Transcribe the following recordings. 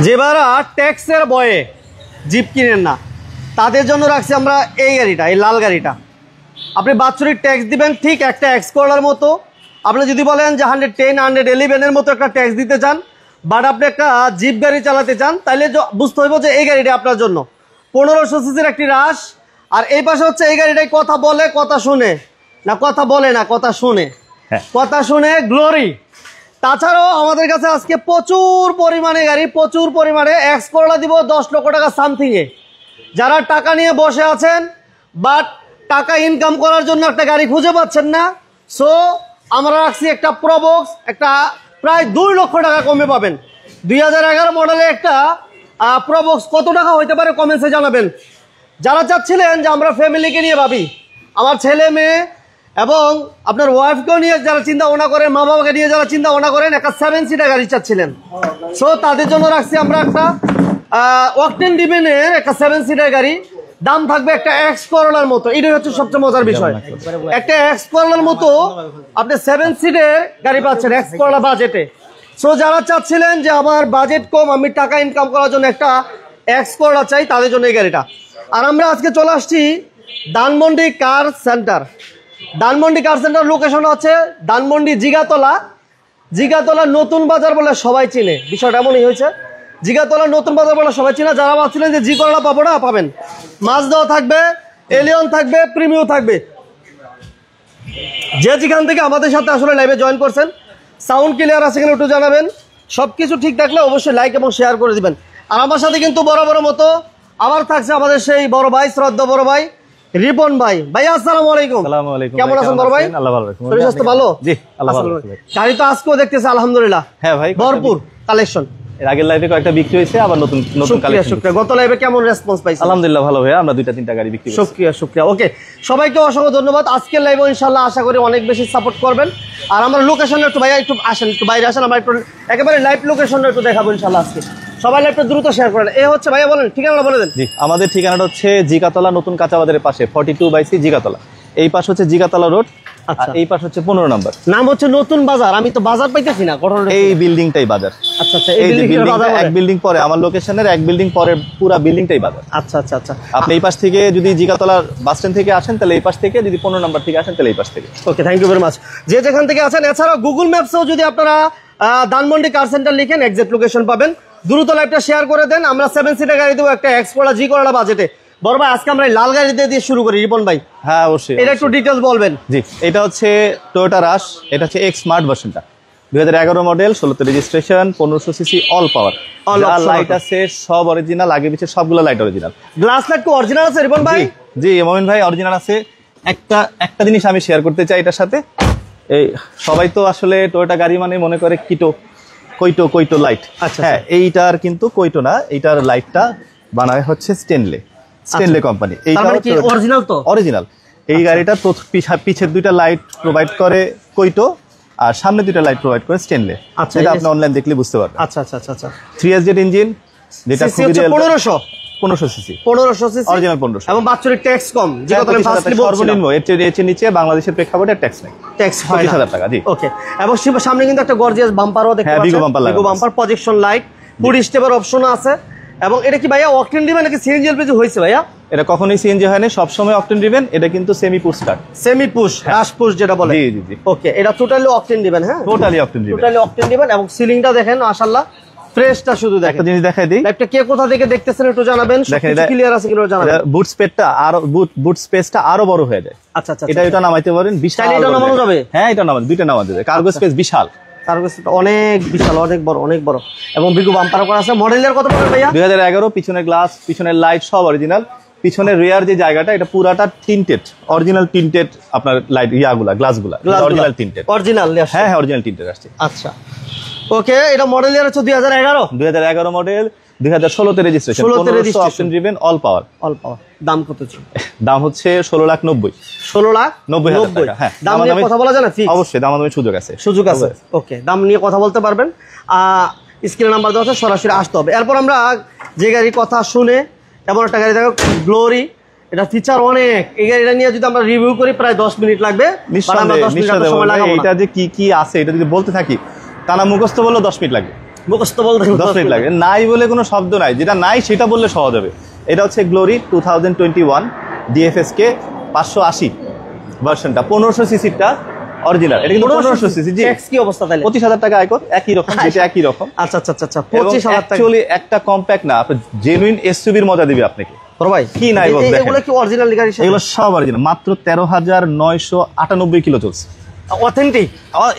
যেবারা ট্যাক্সের বয়ে জিপ কিনেন না তাদের জন্য রাখছি আমরা এই গাড়িটা, এই লাল গাড়িটা। আপনি বাৎসরিক ট্যাক্স দিবেন ঠিক একটা এক্স করলার মতো। আপনি যদি বলেন যে 110, 111-এর মতো একটা ট্যাক্স দিতে চান, বাট আপনি একটা জিপ গাড়ি চালাতে চান, তাহলে বুঝতে হইব যে এই গাড়িটা আপনার জন্য। 1500 সিসির একটি রাশ। আর এই পাশে হচ্ছে এই গাড়িটাই কথা বলে কথা শুনে, না কথা বলে না কথা শুনে, কথা শুনে গ্লোরি। তাছাড়াও আমাদের কাছে আজকে প্রচুর পরিমাণে গাড়ি, প্রচুর পরিমাণে এক্স করলা দিব 10 লক্ষ টাকা সামথিংয়ে। যারা টাকা নিয়ে বসে আছেন বাট টাকা ইনকাম করার জন্য একটা গাড়ি খুঁজে পাচ্ছেন না, সো আমরা রাখছি একটা প্রবক্স, একটা প্রায় 2 লক্ষ টাকা কমে পাবেন। 2011 মডেলে একটা প্রবক্স কত টাকা হইতে পারে কমেন্টসে জানাবেন। যারা চাচ্ছিলেন যে আমরা ফ্যামিলিকে নিয়ে ভাবি, আমার ছেলে মেয়ে এবং আপনার ওয়াইফকেও নিয়ে যারা চিন্তা ভাবনা করেন, মা বাবাকে নিয়ে যারা চিন্তা ভাবনা করেন, একটা 7 সিটার গাড়ি চাচ্ছিলেন, সো তাদের জন্য রাখছি আমরা একটা অকটেন ডিভেনের একটা 7 সিটার গাড়ি। দাম থাকবে একটা এক্স করলার মতো। এটাই হচ্ছে সবচেয়ে মজার বিষয়, একটা এক্স করলার মতো আপনি 7 সিটের গাড়ি পাচ্ছেন এক্স করলা বাজেটে। সো যারা চাচ্ছিলেন যে আমার বাজেট কম, আমি টাকা ইনকাম করার জন্য একটা এক্স করলা চাই, তাদের জন্য এই গাড়িটা। আর আমরা আজকে চলে আসছি ধানমন্ডি কার সেন্টার। ধানমন্ডি কার সেন্টার লোকেশন হচ্ছে ধানমন্ডি জিগাতলা। জিগাতলা নতুন বাজার বলে সবাই চিনে, বিষয়টা এমনই হয়েছে। জিগাতলা নতুন বাজার বলে সবাই চিনে। যারা ভাবছিলেন যে জি করলা পাবো না, পাবেন। মাজদাও থাকবে, এলিয়ন থাকবে, প্রিমিও থাকবে। যে যেখান থেকে আমাদের সাথে আসলে লাইভে জয়েন করছেন, সাউন্ড ক্লিয়ার আছে কিনা একটু জানাবেন। সবকিছু ঠিক থাকলে অবশ্যই লাইক এবং শেয়ার করে দিবেন। আর আমার সাথে কিন্তু বরাবর মতো আবার থাকছে আমাদের সেই বড় ভাই, শ্রদ্ধা বড় ভাই রিপন ভাই। ভাই আসসালামু আলাইকুম। কেমন আছেন বড় ভাই? আল্লাহ ভালো রাখুন। শরীর স্বাস্থ্য ভালো? জি আল্লাহ ভালো রাখুন। গাড়ি তো আজকেও দেখতেছে আলহামদুলিল্লাহ। হ্যাঁ ভাই, ভরপুর কালেকশন। এর আগের লাইভে কয়েকটা বিক্রি হয়েছে, আবার নতুন কালেকশন। শুকরিয়া। গত লাইভে কেমন রেসপন্স পাইছেন? আলহামদুলিল্লাহ ভালো ভাই, আমরা 2-3টা গাড়ি বিক্রি করেছি। শুকরিয়া। ওকে, সবাইকে অসংখ্য ধন্যবাদ। আজকের লাইভে ইনশাআল্লাহ আশা করি অনেক বেশি সাপোর্ট করবেন। আর আমরা লোকেশনটা একটু ভাইয়া একটু আসেন, একটু বাইরে আসেন, আমরা একটু একেবারে লাইভ লোকেশনটা একটু দেখাবো ইনশাআল্লাহ আজকে। সবাই লাইভটা দ্রুত শেয়ার করেন। এই হচ্ছে ভাইয়া বলেন ঠিকানা বলে দেন। জি, আমাদের ঠিকানাটা হচ্ছে জিগাতলা নতুন কাঁচাবাজারের পাশে 42/C জিগাতলা। এই পাশ হচ্ছে জিগাতলা রোড, আর এই পাশ হচ্ছে 15 নম্বর। নাম হচ্ছে নতুন বাজার। আমি তো বাজার পাইতেছি না। এই বিল্ডিংটাই বাজার। আচ্ছা, এই এক বিল্ডিং পরে আমার লোকেশনের এক বিল্ডিং পরে পুরো বিল্ডিংটাই বাজার। আচ্ছা। আপনি এই পাশ থেকে যদি জিগাতলা বাস স্ট্যান্ড থেকে আসেন তাহলে এই পাশ থেকে, যদি 15 নম্বর থেকে আসেন তাহলে এই পাশ থেকে। ওকে, থ্যাংক ইউ ভেরি মাচ। যে যেখান থেকে আছেন, এছাড়াও গুগল ম্যাপসেও যদি আপনারা ধানমন্ডি কার সেন্টার লিখেন এক্সাক্ট লোকেশন পাবেন। দ্রুত লাইভটা শেয়ার করে দেন। আমরা 7 সিটার গাড়ি দেবো একটা এক্সপোর্টা জি করলা বাজেটে। বড় ভাই আজকে আমরা লাল গাড়ি দিয়ে শুরু করি রিপন ভাই। হ্যাঁ অবশ্যই, এটা একটু ডিটেইলস বলবেন। জি, এটা হচ্ছে টয়োটা রাশ। এটা হচ্ছে এক্স স্মার্ট ভার্সনটা, 2011 মডেল, 16তে registration, 1500 CC, all power. Light আছে সব অরিজিনাল, আগে পিছে সবগুলো লাইট অরিজিনাল। গ্লাস লাইট কি অরিজিনাল আছে রিপন ভাই? জি মমিন ভাই, অরিজিনাল আছে। একটা জিনিস আমি শেয়ার করতে চাই এটার সাথে। এই সবাই তো আসলে টয়োটা গাড়ি মানে মনে করে কইটো লাইট। হ্যাঁ, এইটার কিন্তু কইটো না, এইটার লাইটটা বানায় হচ্ছে স্টেনলে কোম্পানি। এইটা অরিজিনাল তো অরিজিনাল। এই গাড়িটা পিছের 2টা লাইট প্রোভাইড করে কইটো, আর সামনে 2টা লাইট প্রোভাইড করে স্টেনলে। এটা আপনি অনলাইন দেখলে বুঝতে পারবেন। আচ্ছা। 3SZ ইঞ্জিন, যেটা খুবই রিয়েল। 1500 সিসি অরিজিনাল 1500 এবং বাৎসরিক ট্যাক্স কম। যে কথা আমি ফার্স্টলি সর্বনিম্ন এর নিচে বাংলাদেশের প্রেক্ষাপটে ট্যাক্স নেই, ট্যাক্স 25,000 টাকা। জি ওকে। এবং সামনে কিন্তু একটা গর্জিয়াস বাম্পারও দেখতে পাচ্ছেন। Big bumper, projection light, foot স্টেপের অপশন আছে। এবং এটা কি ভাইয়া অকটেন ডিভেন নাকি সিএনজি এলপিজি হইছে ভাইয়া? এটা কখনোই সিএনজি হয় না, সব সময় অকটেন ডিভেন। এটা কিন্তু semi push start, semi push rush push যেটা বলে। জি। ওকে, এটা টোটালি অকটেন ডিভেন। হ্যাঁ, টোটালি অকটেন ডিভেন। এবং সিলিংটা দেখেন মাশাআল্লাহ, ফ্রেশটা শুধু দেখেন। একটা জিনিস দেখাই দিই, লাইভটা কে কোথা থেকে দেখতেছেন একটু জানাবেন। সবকিছু ক্লিয়ার আছে কিনা জানাবেন। বুট স্পেসটা আরো বড় হয়ে যায়। আচ্ছা। এটা নামাইতে পারেন, বিশাল। এটা নামানো যাবে? হ্যাঁ, এটা নামানো, 2টা নামানো যাবে। কার্গো স্পেস বিশাল, অনেক বিশাল, অনেক বড়। এবং বিগো বাম্পার করা আছে। মডেলের কত বলেন ভাইয়া? 2011। পিছনের গ্লাস, পিছনের লাইট সব অরিজিনাল। পিছনের রিয়ার যে জায়গাটা, এটা পুরাটা টিন্টেড, অরিজিনাল টিন্টেড। আপনার লাইট গ্লাসগুলা অরিজিনাল টিন্টেড। অরিজিনাল? হ্যাঁ, অরিজিনাল টিন্টেড আসছে। আচ্ছা ওকে। এটা মডেলের হচ্ছে 2011 মডেল, 2016তে রেজিস্ট্রেশন, 1500 ড্রিভেন, অল পাওয়ার। দাম কত? দাম হচ্ছে 16,90,000। 16,90,000 টাকা। হ্যাঁ, দাম নিয়ে কথা বলা যায় না? অবশ্যই, দামাদামি সুযোগ আছে। ওকে, দাম নিয়ে কথা বলতে পারবেন। স্ক্রিনে নাম্বার দেওয়া আছে, সরাসরি আসতে হবে। এরপর আমরা যে গাড়ির কথা শুনে এমন একটা গাড়ি দেখো, গ্লোরি। এটা ফিচার অনেক। এই গাড়িটা নিয়ে যদি আমরা রিভিউ করি প্রায় 10 মিনিট লাগবে। এটা যে কি আছে এটা যদি বলতে থাকি, টানা মুখস্থ বললেও 10 মিনিট লাগবে। মুখস্থ বলতে 10 মিনিট লাগে, নাই বলে কোনো শব্দ নাই, যেটা নাই সেটা বললে সহজ হবে। এটা হচ্ছে গ্লোরি 2021 DFSK 580 ভার্সনটা, 1500 সিসিটা অরিজিনাল। এটা কিন্তু 1500 সিসি। জি, ট্যাক্স কি অবস্থা তাহলে? 25,000 টাকা আয়কর, একই রকম, যেটা একই রকম। আচ্ছা আচ্ছা আচ্ছা 25,000 টাকা। অ্যাকচুয়ালি একটা কম্প্যাক্ট না, আপনি জেনুইন এসইউভির মজা দিবে আপনাকে। বড় ভাই কি নাই বল, দেখেন এগুলো কি অরিজিনাল গাড়ি? এগুলো সব অরিজিনাল, মাত্র 13,998 কিলো চলছে। অথেন্টিক?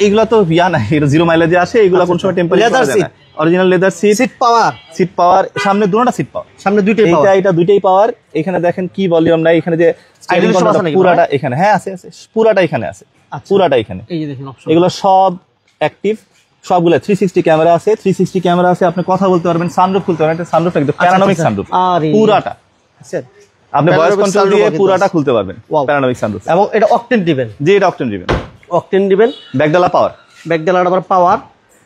এগুলো তো ইয়া না, এটা জিরো মাইলেজে আসে, এগুলো কোন সময় temperature leather seat, original leather seat, seat power, seat power, সামনে দুটোটা সিট পাওয়ার, সামনে দুইটাই পাওয়ার, এটা দুইটাই পাওয়ার। এখানে দেখেন কি ভলিউম নাই, এখানে যে স্টিয়ারিং কন্ট্রোলটা পুরাটা এখানে, হ্যাঁ আছে আছে, পুরাটা এখানে আছে, পুরাটা এখানে। এই যে দেখেন অপশন, এগুলো সব অ্যাক্টিভ, সবগুলো 360 ক্যামেরা আছে, 360 ক্যামেরা আছে, আপনি কথা বলতে পারবেন, সানরুফ খুলতে পারবেন, সানরুফটা কিন্তু প্যানোরামিক সানরুফ পুরাটা, আপনি ভয়েস কন্ট্রোল দিয়ে পুরাটা খুলতে পারবেন, প্যানোরামিক সানরুফ। এবং এটা অকটেন দিবেন? জি, এটা অকটেন দিবেন, অকটেন দিবেন। ব্যাকডালা পাওয়ার, ব্যাকডালার আবার পাওয়ার,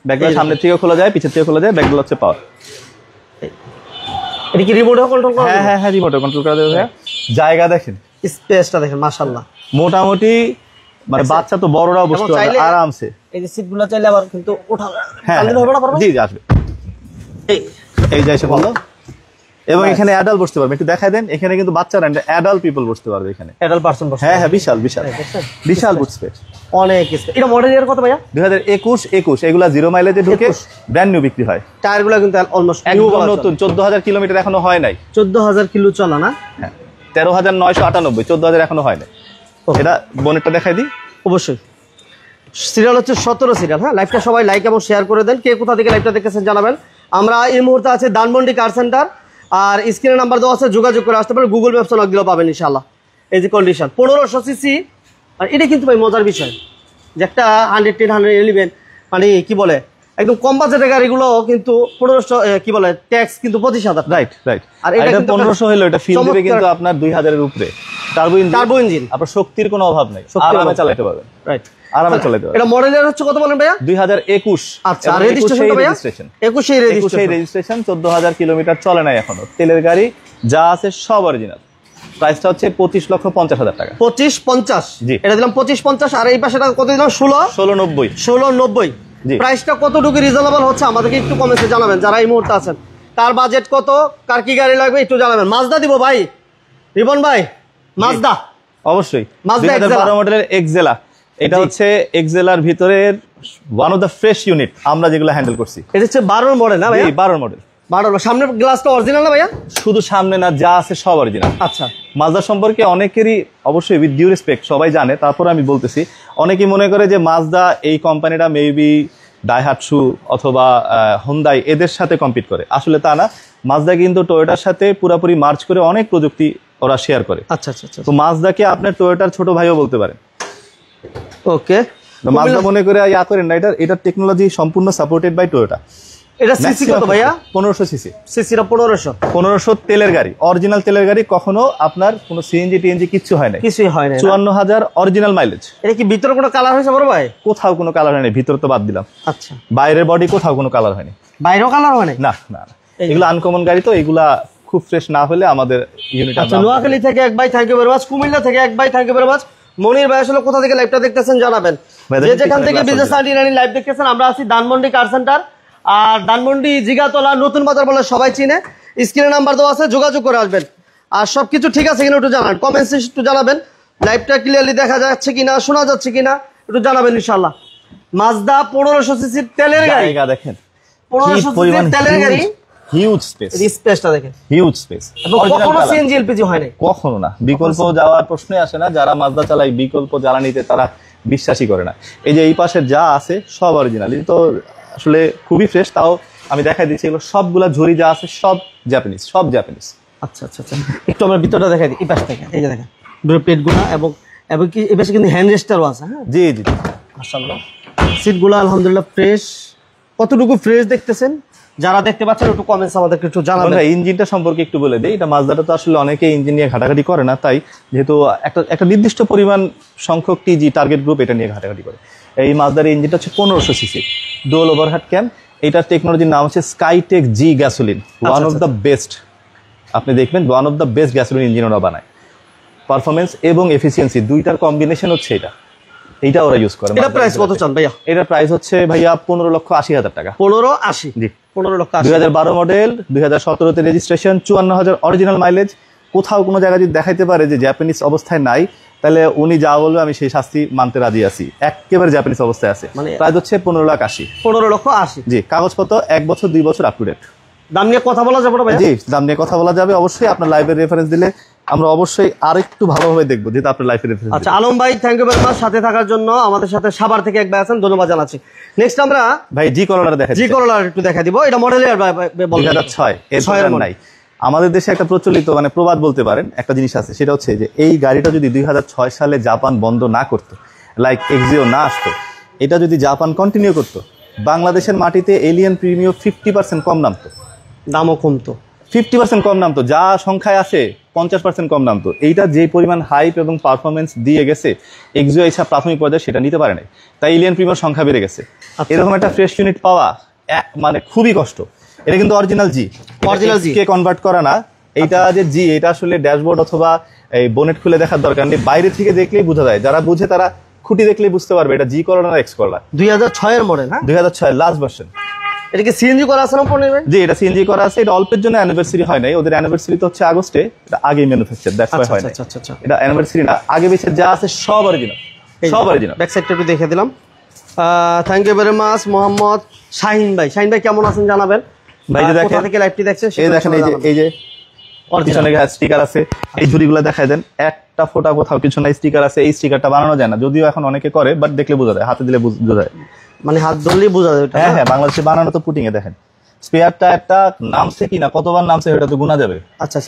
ব্যাকডালা সামনে থেকে খোলা যায়, পিছের থেকে খোলা যায়, ব্যাকডালা হচ্ছে পাওয়ার। এটা কি রিমোটে কন্ট্রোল করা? হ্যাঁ হ্যাঁ হ্যাঁ, রিমোটে কন্ট্রোল করা যাবে। জায়গা দেখেন, স্পেসটা দেখেন, মাশাআল্লাহ মোটামুটি, মানে বাচ্চা তো বড়রাও বসতে পারবে আরামসে। এই যে সিটগুলো চাইলে আবার কিন্তু ওঠা, হ্যাঁ জি জি আসবে, এই যে এসে বললো। এবং এখানে অ্যাডাল্ট বসতে পারবে, একটু দেখাই দেন, এখানে কিন্তু বাচ্চারা অ্যাডাল্ট পিপল বসতে পারবে এখানে, অ্যাডাল্ট পারসন বসতে। হ্যাঁ হ্যাঁ, বিশাল বিশাল বিশাল বুট স্পেস, অনেক স্পেস। এটা মডেল ইয়ার কত ভাইয়া? 2021 এগুলা জিরো মাইলেজে ঢুকে ব্র্যান্ড নিউ বিক্রি হয়। টায়ারগুলো কিন্তু অলমোস্ট একদম নতুন, 14,000 কিলোমিটার এখনো হয় নাই। 14,000 কিলো চলা না? হ্যাঁ, 13,998, 14,000 এখনো হয় নাই। এটা বনেটটা দেখাই দিই। অবশ্যই। সিরিয়াল হচ্ছে 17 সিরিয়াল। হ্যাঁ, লাইভটা সবাই লাইক এবং শেয়ার করে দেন। কে কোথা থেকে লাইভটা দেখতেছেন জানাবেন। আমরা এই মুহূর্তে আছে ধানমন্ডি কার সেন্টার, আর স্ক্রিনে নাম্বার দেওয়া আছে, যোগাযোগ করে আসতে পারেন। গুগল ম্যাপস লক দিলেও পাবেন ইনশাআল্লাহ। এই যে কন্ডিশন 1500 সিসি, আর এটা কিন্তু ভাই মজার বিষয় যে একটা 110 111 মানে কি বলে একদম কম বাজেটের গাড়িগুলো কিন্তু 1500 কি বলে ট্যাক্স কিন্তু 25,000। Right right. আর এটা 1500 হলো, এটা ফিল দিবে কিন্তু আপনার 2000 এর উপরে। টার্বো ইঞ্জিন, আপনার শক্তির কোনো অভাব নাই, আরামে চালাতে পারবেন। রাইট, আরামে চালাতে পারবেন। এটা মডেলের হচ্ছে কত বলেন ভাইয়া? 2021। আচ্ছা, আর রেজিস্ট্রেশনটা ভাইয়া? 21 রেজিস্ট্রেশন, 14,000 কিলোমিটার চলে নাই এখনো। তেলের গাড়ি যা আছে সব অরিজিনাল। প্রাইসটা হচ্ছে 25,50,000 টাকা। 25,50? জি, এটা দিলাম 25,50। আর এই পাশে কত দিলাম? 1690। 1690। প্রাইসটা কতটুকু রিজনেবল হচ্ছে আমাদেরকে একটু কমেন্টে জানাবেন যারা এই মুহূর্তে আছেন। কার বাজেট কত, কার কি গাড়ি লাগবে একটু জানাবেন। মাজদা দিব ভাই, রিবন ভাই, মাজদা অবশ্যই। মাজদা 2012 মডেলের এক্সেলা, এটা হচ্ছে এক্সেলার ভিতরের one of the fresh unit আমরা যেগুলো হ্যান্ডেল করছি। এটা হচ্ছে 12 মডেল না ভাই? 12 মডেল। 12 সামনের গ্লাসটা অরিজিনাল না ভাইয়া? শুধু সামনে না, যা আছে সব অরিজিনাল। আচ্ছা, মাজদা সম্পর্কে অনেকেরই অবশ্যই উইথ ডিউ রেসপেক্ট সবাই জানে, তারপর আমি বলতেছি, অনেকেই মনে করে যে মাজদা এই কোম্পানিটা মেবি ডাইহাটসু অথবা হোন্ডাই এদের সাথে কম্পিট করে। আসলে তা না, মাজদা কিন্তু টয়োটার সাথে পুরোপুরি মার্চ করে অনেক প্রযুক্তি ওরা শেয়ার করে। আচ্ছা আচ্ছা আচ্ছা। তো মাজদাকে আপনার টয়োটার ছোট ভাইও বলতে পারেন। ওকে, মাজদা মনে করে ইয়া করেন না, এটা টেকনোলজি সম্পূর্ণ সাপোর্টেড বাই টয়োটা। এটা সিসি কত ভাইয়া? 1500 সিসি। সিসিটা 1500 তেলের গাড়ি, অরিজিনাল তেলের গাড়ি, কখনো আপনার কোনো সিএনজি টিএনজি কিচ্ছু হয় না, কিছুই হয় না। 54,000 অরিজিনাল মাইলেজ। এটা কি ভিতরে কোনো কালার হয়েছে বড় ভাই? কোথাও কোনো কালার হয়নি, ভিতর তো বাদ দিলাম। আচ্ছা, বাইরের বডি কোথাও কোনো কালার হয়নি, বাইরেও কালার হয় না না। এগুলো আনকমন গাড়ি, তো এগুলা খুব ফ্রেশ না হলে আমাদের ইউনিট। আচ্ছা, নোয়াখালী থেকে এক ভাই thank you very much, Comilla থেকে এক ভাই thank you very much. Monir ভাই আসলে কোথা থেকে লাইভটা দেখতেছেন জানাবেন। যে যেখান থেকে বিজনেস আইডি লাইভ দেখতেছেন, আমরা আছি ধানমন্ডি কার সেন্টার, আর ধানমন্ডি জিগাতলা নতুন বাজার বলে সবাই চিনে। স্ক্রিনে নাম্বার দেওয়া আছে, যোগাযোগ করে আসবেন। আর সবকিছু ঠিক আছে কিনা একটু জানান, কমেন্টসে একটু জানাবেন। লাইভটা ক্লিয়ারলি দেখা যাচ্ছে কিনা, শোনা যাচ্ছে কিনা একটু জানাবেন ইনশাআল্লাহ। মাজদা 1500 সিসির তেলের গাড়ি, দেখেন 1500 সিসির তেলের গাড়ি, হিউজ স্পেস। স্পেসটা দেখেন, হিউজ স্পেস। কখনো সিএনজি এলপিজি হয় না, কখনো না। বিকল্প যাওয়ার প্রশ্নই আসে না। যারা মাজদা চালায় বিকল্প জ্বালানিতে তারা বিশ্বাসই করে না। এই যে এই পাশের যা আছে সব অরিজিনাল, তো আসলে খুবই ফ্রেশ। তাও আমি দেখাই দিচ্ছি, এগুলো সবগুলা ঝুড়ি যা আছে সব জাপানিজ, সব জাপানিজ। আচ্ছা আচ্ছা আচ্ছা, একটু আমরা ভিতরটা দেখাই দিই। এই পাশ থেকে এই যে দেখেন প্লেটগুলো, এবং কি এই পাশে কিন্তু হ্যান্ড রেস্টারও আছে। হ্যাঁ জি জি, মাশাআল্লাহ। সিটগুলো আলহামদুলিল্লাহ ফ্রেশ। কতটুকু ফ্রেশ দেখতেছেন যারা দেখতে পাচ্ছেন একটু কমেন্টস আমাদেরকে একটু জানাবেন। ইঞ্জিনটা সম্পর্কে একটু বলে দেই। এটা মাজদাটা তো আসলে অনেকে ইঞ্জিন নিয়ে ঘাটাঘাটি করে না, তাই যেহেতু একটা নির্দিষ্ট পরিমাণ সংখ্যক টিজি টার্গেট গ্রুপ এটা নিয়ে ঘাটাঘাটি করে। এই মাজদার ইঞ্জিনটা হচ্ছে 1500 সিসি, ডুয়াল ওভারহেড ক্যাম। এটার টেকনোলজির নাম হচ্ছে Skytech G gasoline, one of the best. আপনি দেখবেন one of the best gasoline engine ওরা বানায়। পারফরমেন্স এবং এফিসিয়েন্সি দুইটার কম্বিনেশন হচ্ছে এটা। এইটা ওরা ইউজ করে। এটা প্রাইস কত চান ভাইয়া? এটা প্রাইস হচ্ছে ভাইয়া 15,80,000 টাকা। 15,80 জি, 15,80,000। 2012 মডেল, 2017-তে রেজিস্ট্রেশন, 54,000 অরিজিনাল মাইলেজ। কোথাও কোনো জায়গায় যদি দেখাইতে পারে যে জাপানিজ অবস্থায় নাই, তাহলে উনি যা বলবে আমি সেই শাস্তি মানতে রাজি আছি। একেবারে জাপানিজ অবস্থায় আছে। মানে প্রাইস হচ্ছে 15,80,000। 15,80,000। জি, কাগজপত্র 1 বছর 2 বছর আপ টু ডেট। দাম নিয়ে কথা বলা যাবে না ভাই? জি, দাম নিয়ে কথা বলা যাবে অবশ্যই। আপনার লাইভের রেফারেন্স দিলে আমরা অবশ্যই আরেকটু ভালোভাবে দেখবো, যেহেতু আপনার লাইফের রেফারেন্স। আচ্ছা আলম ভাই, থ্যাংক ইউ ভেরি মাচ সাথে থাকার জন্য। আমাদের সাথে সাভার থেকে এক ভাই আছেন, ধন্যবাদ জানাচ্ছি। নেক্সট আমরা ভাই জি করোলাটা দেখা, জি করোলা একটু দেখা দিব। এটা মডেল ইয়ার 2006 এর নাই। আমাদের দেশে একটা প্রচলিত মানে প্রবাদ বলতে পারেন একটা জিনিস আছে, সেটা হচ্ছে যে এই গাড়িটা যদি 2006 সালে জাপান বন্ধ না করতো, লাইক এক্সিও না আসতো, এটা যদি জাপান কন্টিনিউ করতো, বাংলাদেশের মাটিতে এলিয়ান প্রিমিও 50% কম নামতো, দামও কমতো, 50% কম নামতো। যা সংখ্যায় আছে 50% কম নামতো। এইটা যে পরিমাণ হাইপ এবং পারফরমেন্স দিয়ে গেছে এক্সিও এসব প্রাথমিক পর্যায়ে সেটা নিতে পারে নাই, তাই এলিয়ান প্রিমিওর সংখ্যা বেড়ে গেছে। এরকম একটা ফ্রেশ ইউনিট পাওয়া মানে খুবই কষ্ট। এটা কিন্তু অরিজিনাল জি, অরিজিনাল জি কে কনভার্ট করা না। এইটা যে জি, এটা আসলে ড্যাশবোর্ড অথবা এই বোনেট খুলে দেখার দরকার নেই, বাইরে থেকে দেখলেই বোঝা যায়। যারা বুঝে তারা খুঁটি দেখলেই বুঝতে পারবে এটা জি করোলা না এক্স করোলা। 2006 এর মডেল। হ্যাঁ, 2006 লাস্ট ভার্সন। এটা কি সিএনজি করা আছে না পনির ভাই? জি, এটা সিএনজি করা আছে। এটা অল্পের জন্য অ্যানিভার্সারি হয় নাই, ওদের অ্যানিভার্সারি তো হচ্ছে আগস্টে, এটা আগেই ম্যানুফ্যাকচার, দ্যাটস ওয়াই হয় না। আচ্ছা, এটা অ্যানিভার্সারি না, আগে বেশে যা আছে সব অরিজিনাল, সব অরিজিনাল। ব্যাক সাইডটা একটু দেখে দিলাম। Thank you very much Mohammad Shahin ভাই। শাহিন ভাই কেমন আছেন জানাবেন ভাই। যে দেখেন, কোথা থেকে লাইভটি দেখছেন, এই দেখেন, এই যে পিছনে স্টিকার আছে, এই ঝুড়িগুলো দেখায় দেন, একটা ফোটা কোথাও কিছু নাই, স্টিকার আছে। এই স্টিকারটা বানানো যায় না, যদিও এখন অনেকে করে, বাট দেখলে বোঝা যায়, হাতে দিলে বোঝা যায়, মানে হাত ধরলেই বোঝা যায়। হ্যাঁ হ্যাঁ, বাংলাদেশে বানানো তো পুটিং এ দেখেন। স্পেয়ারটা একটা নামছে কিনা, কতবার নামছে এটা তো গোনা যাবে। আচ্ছা,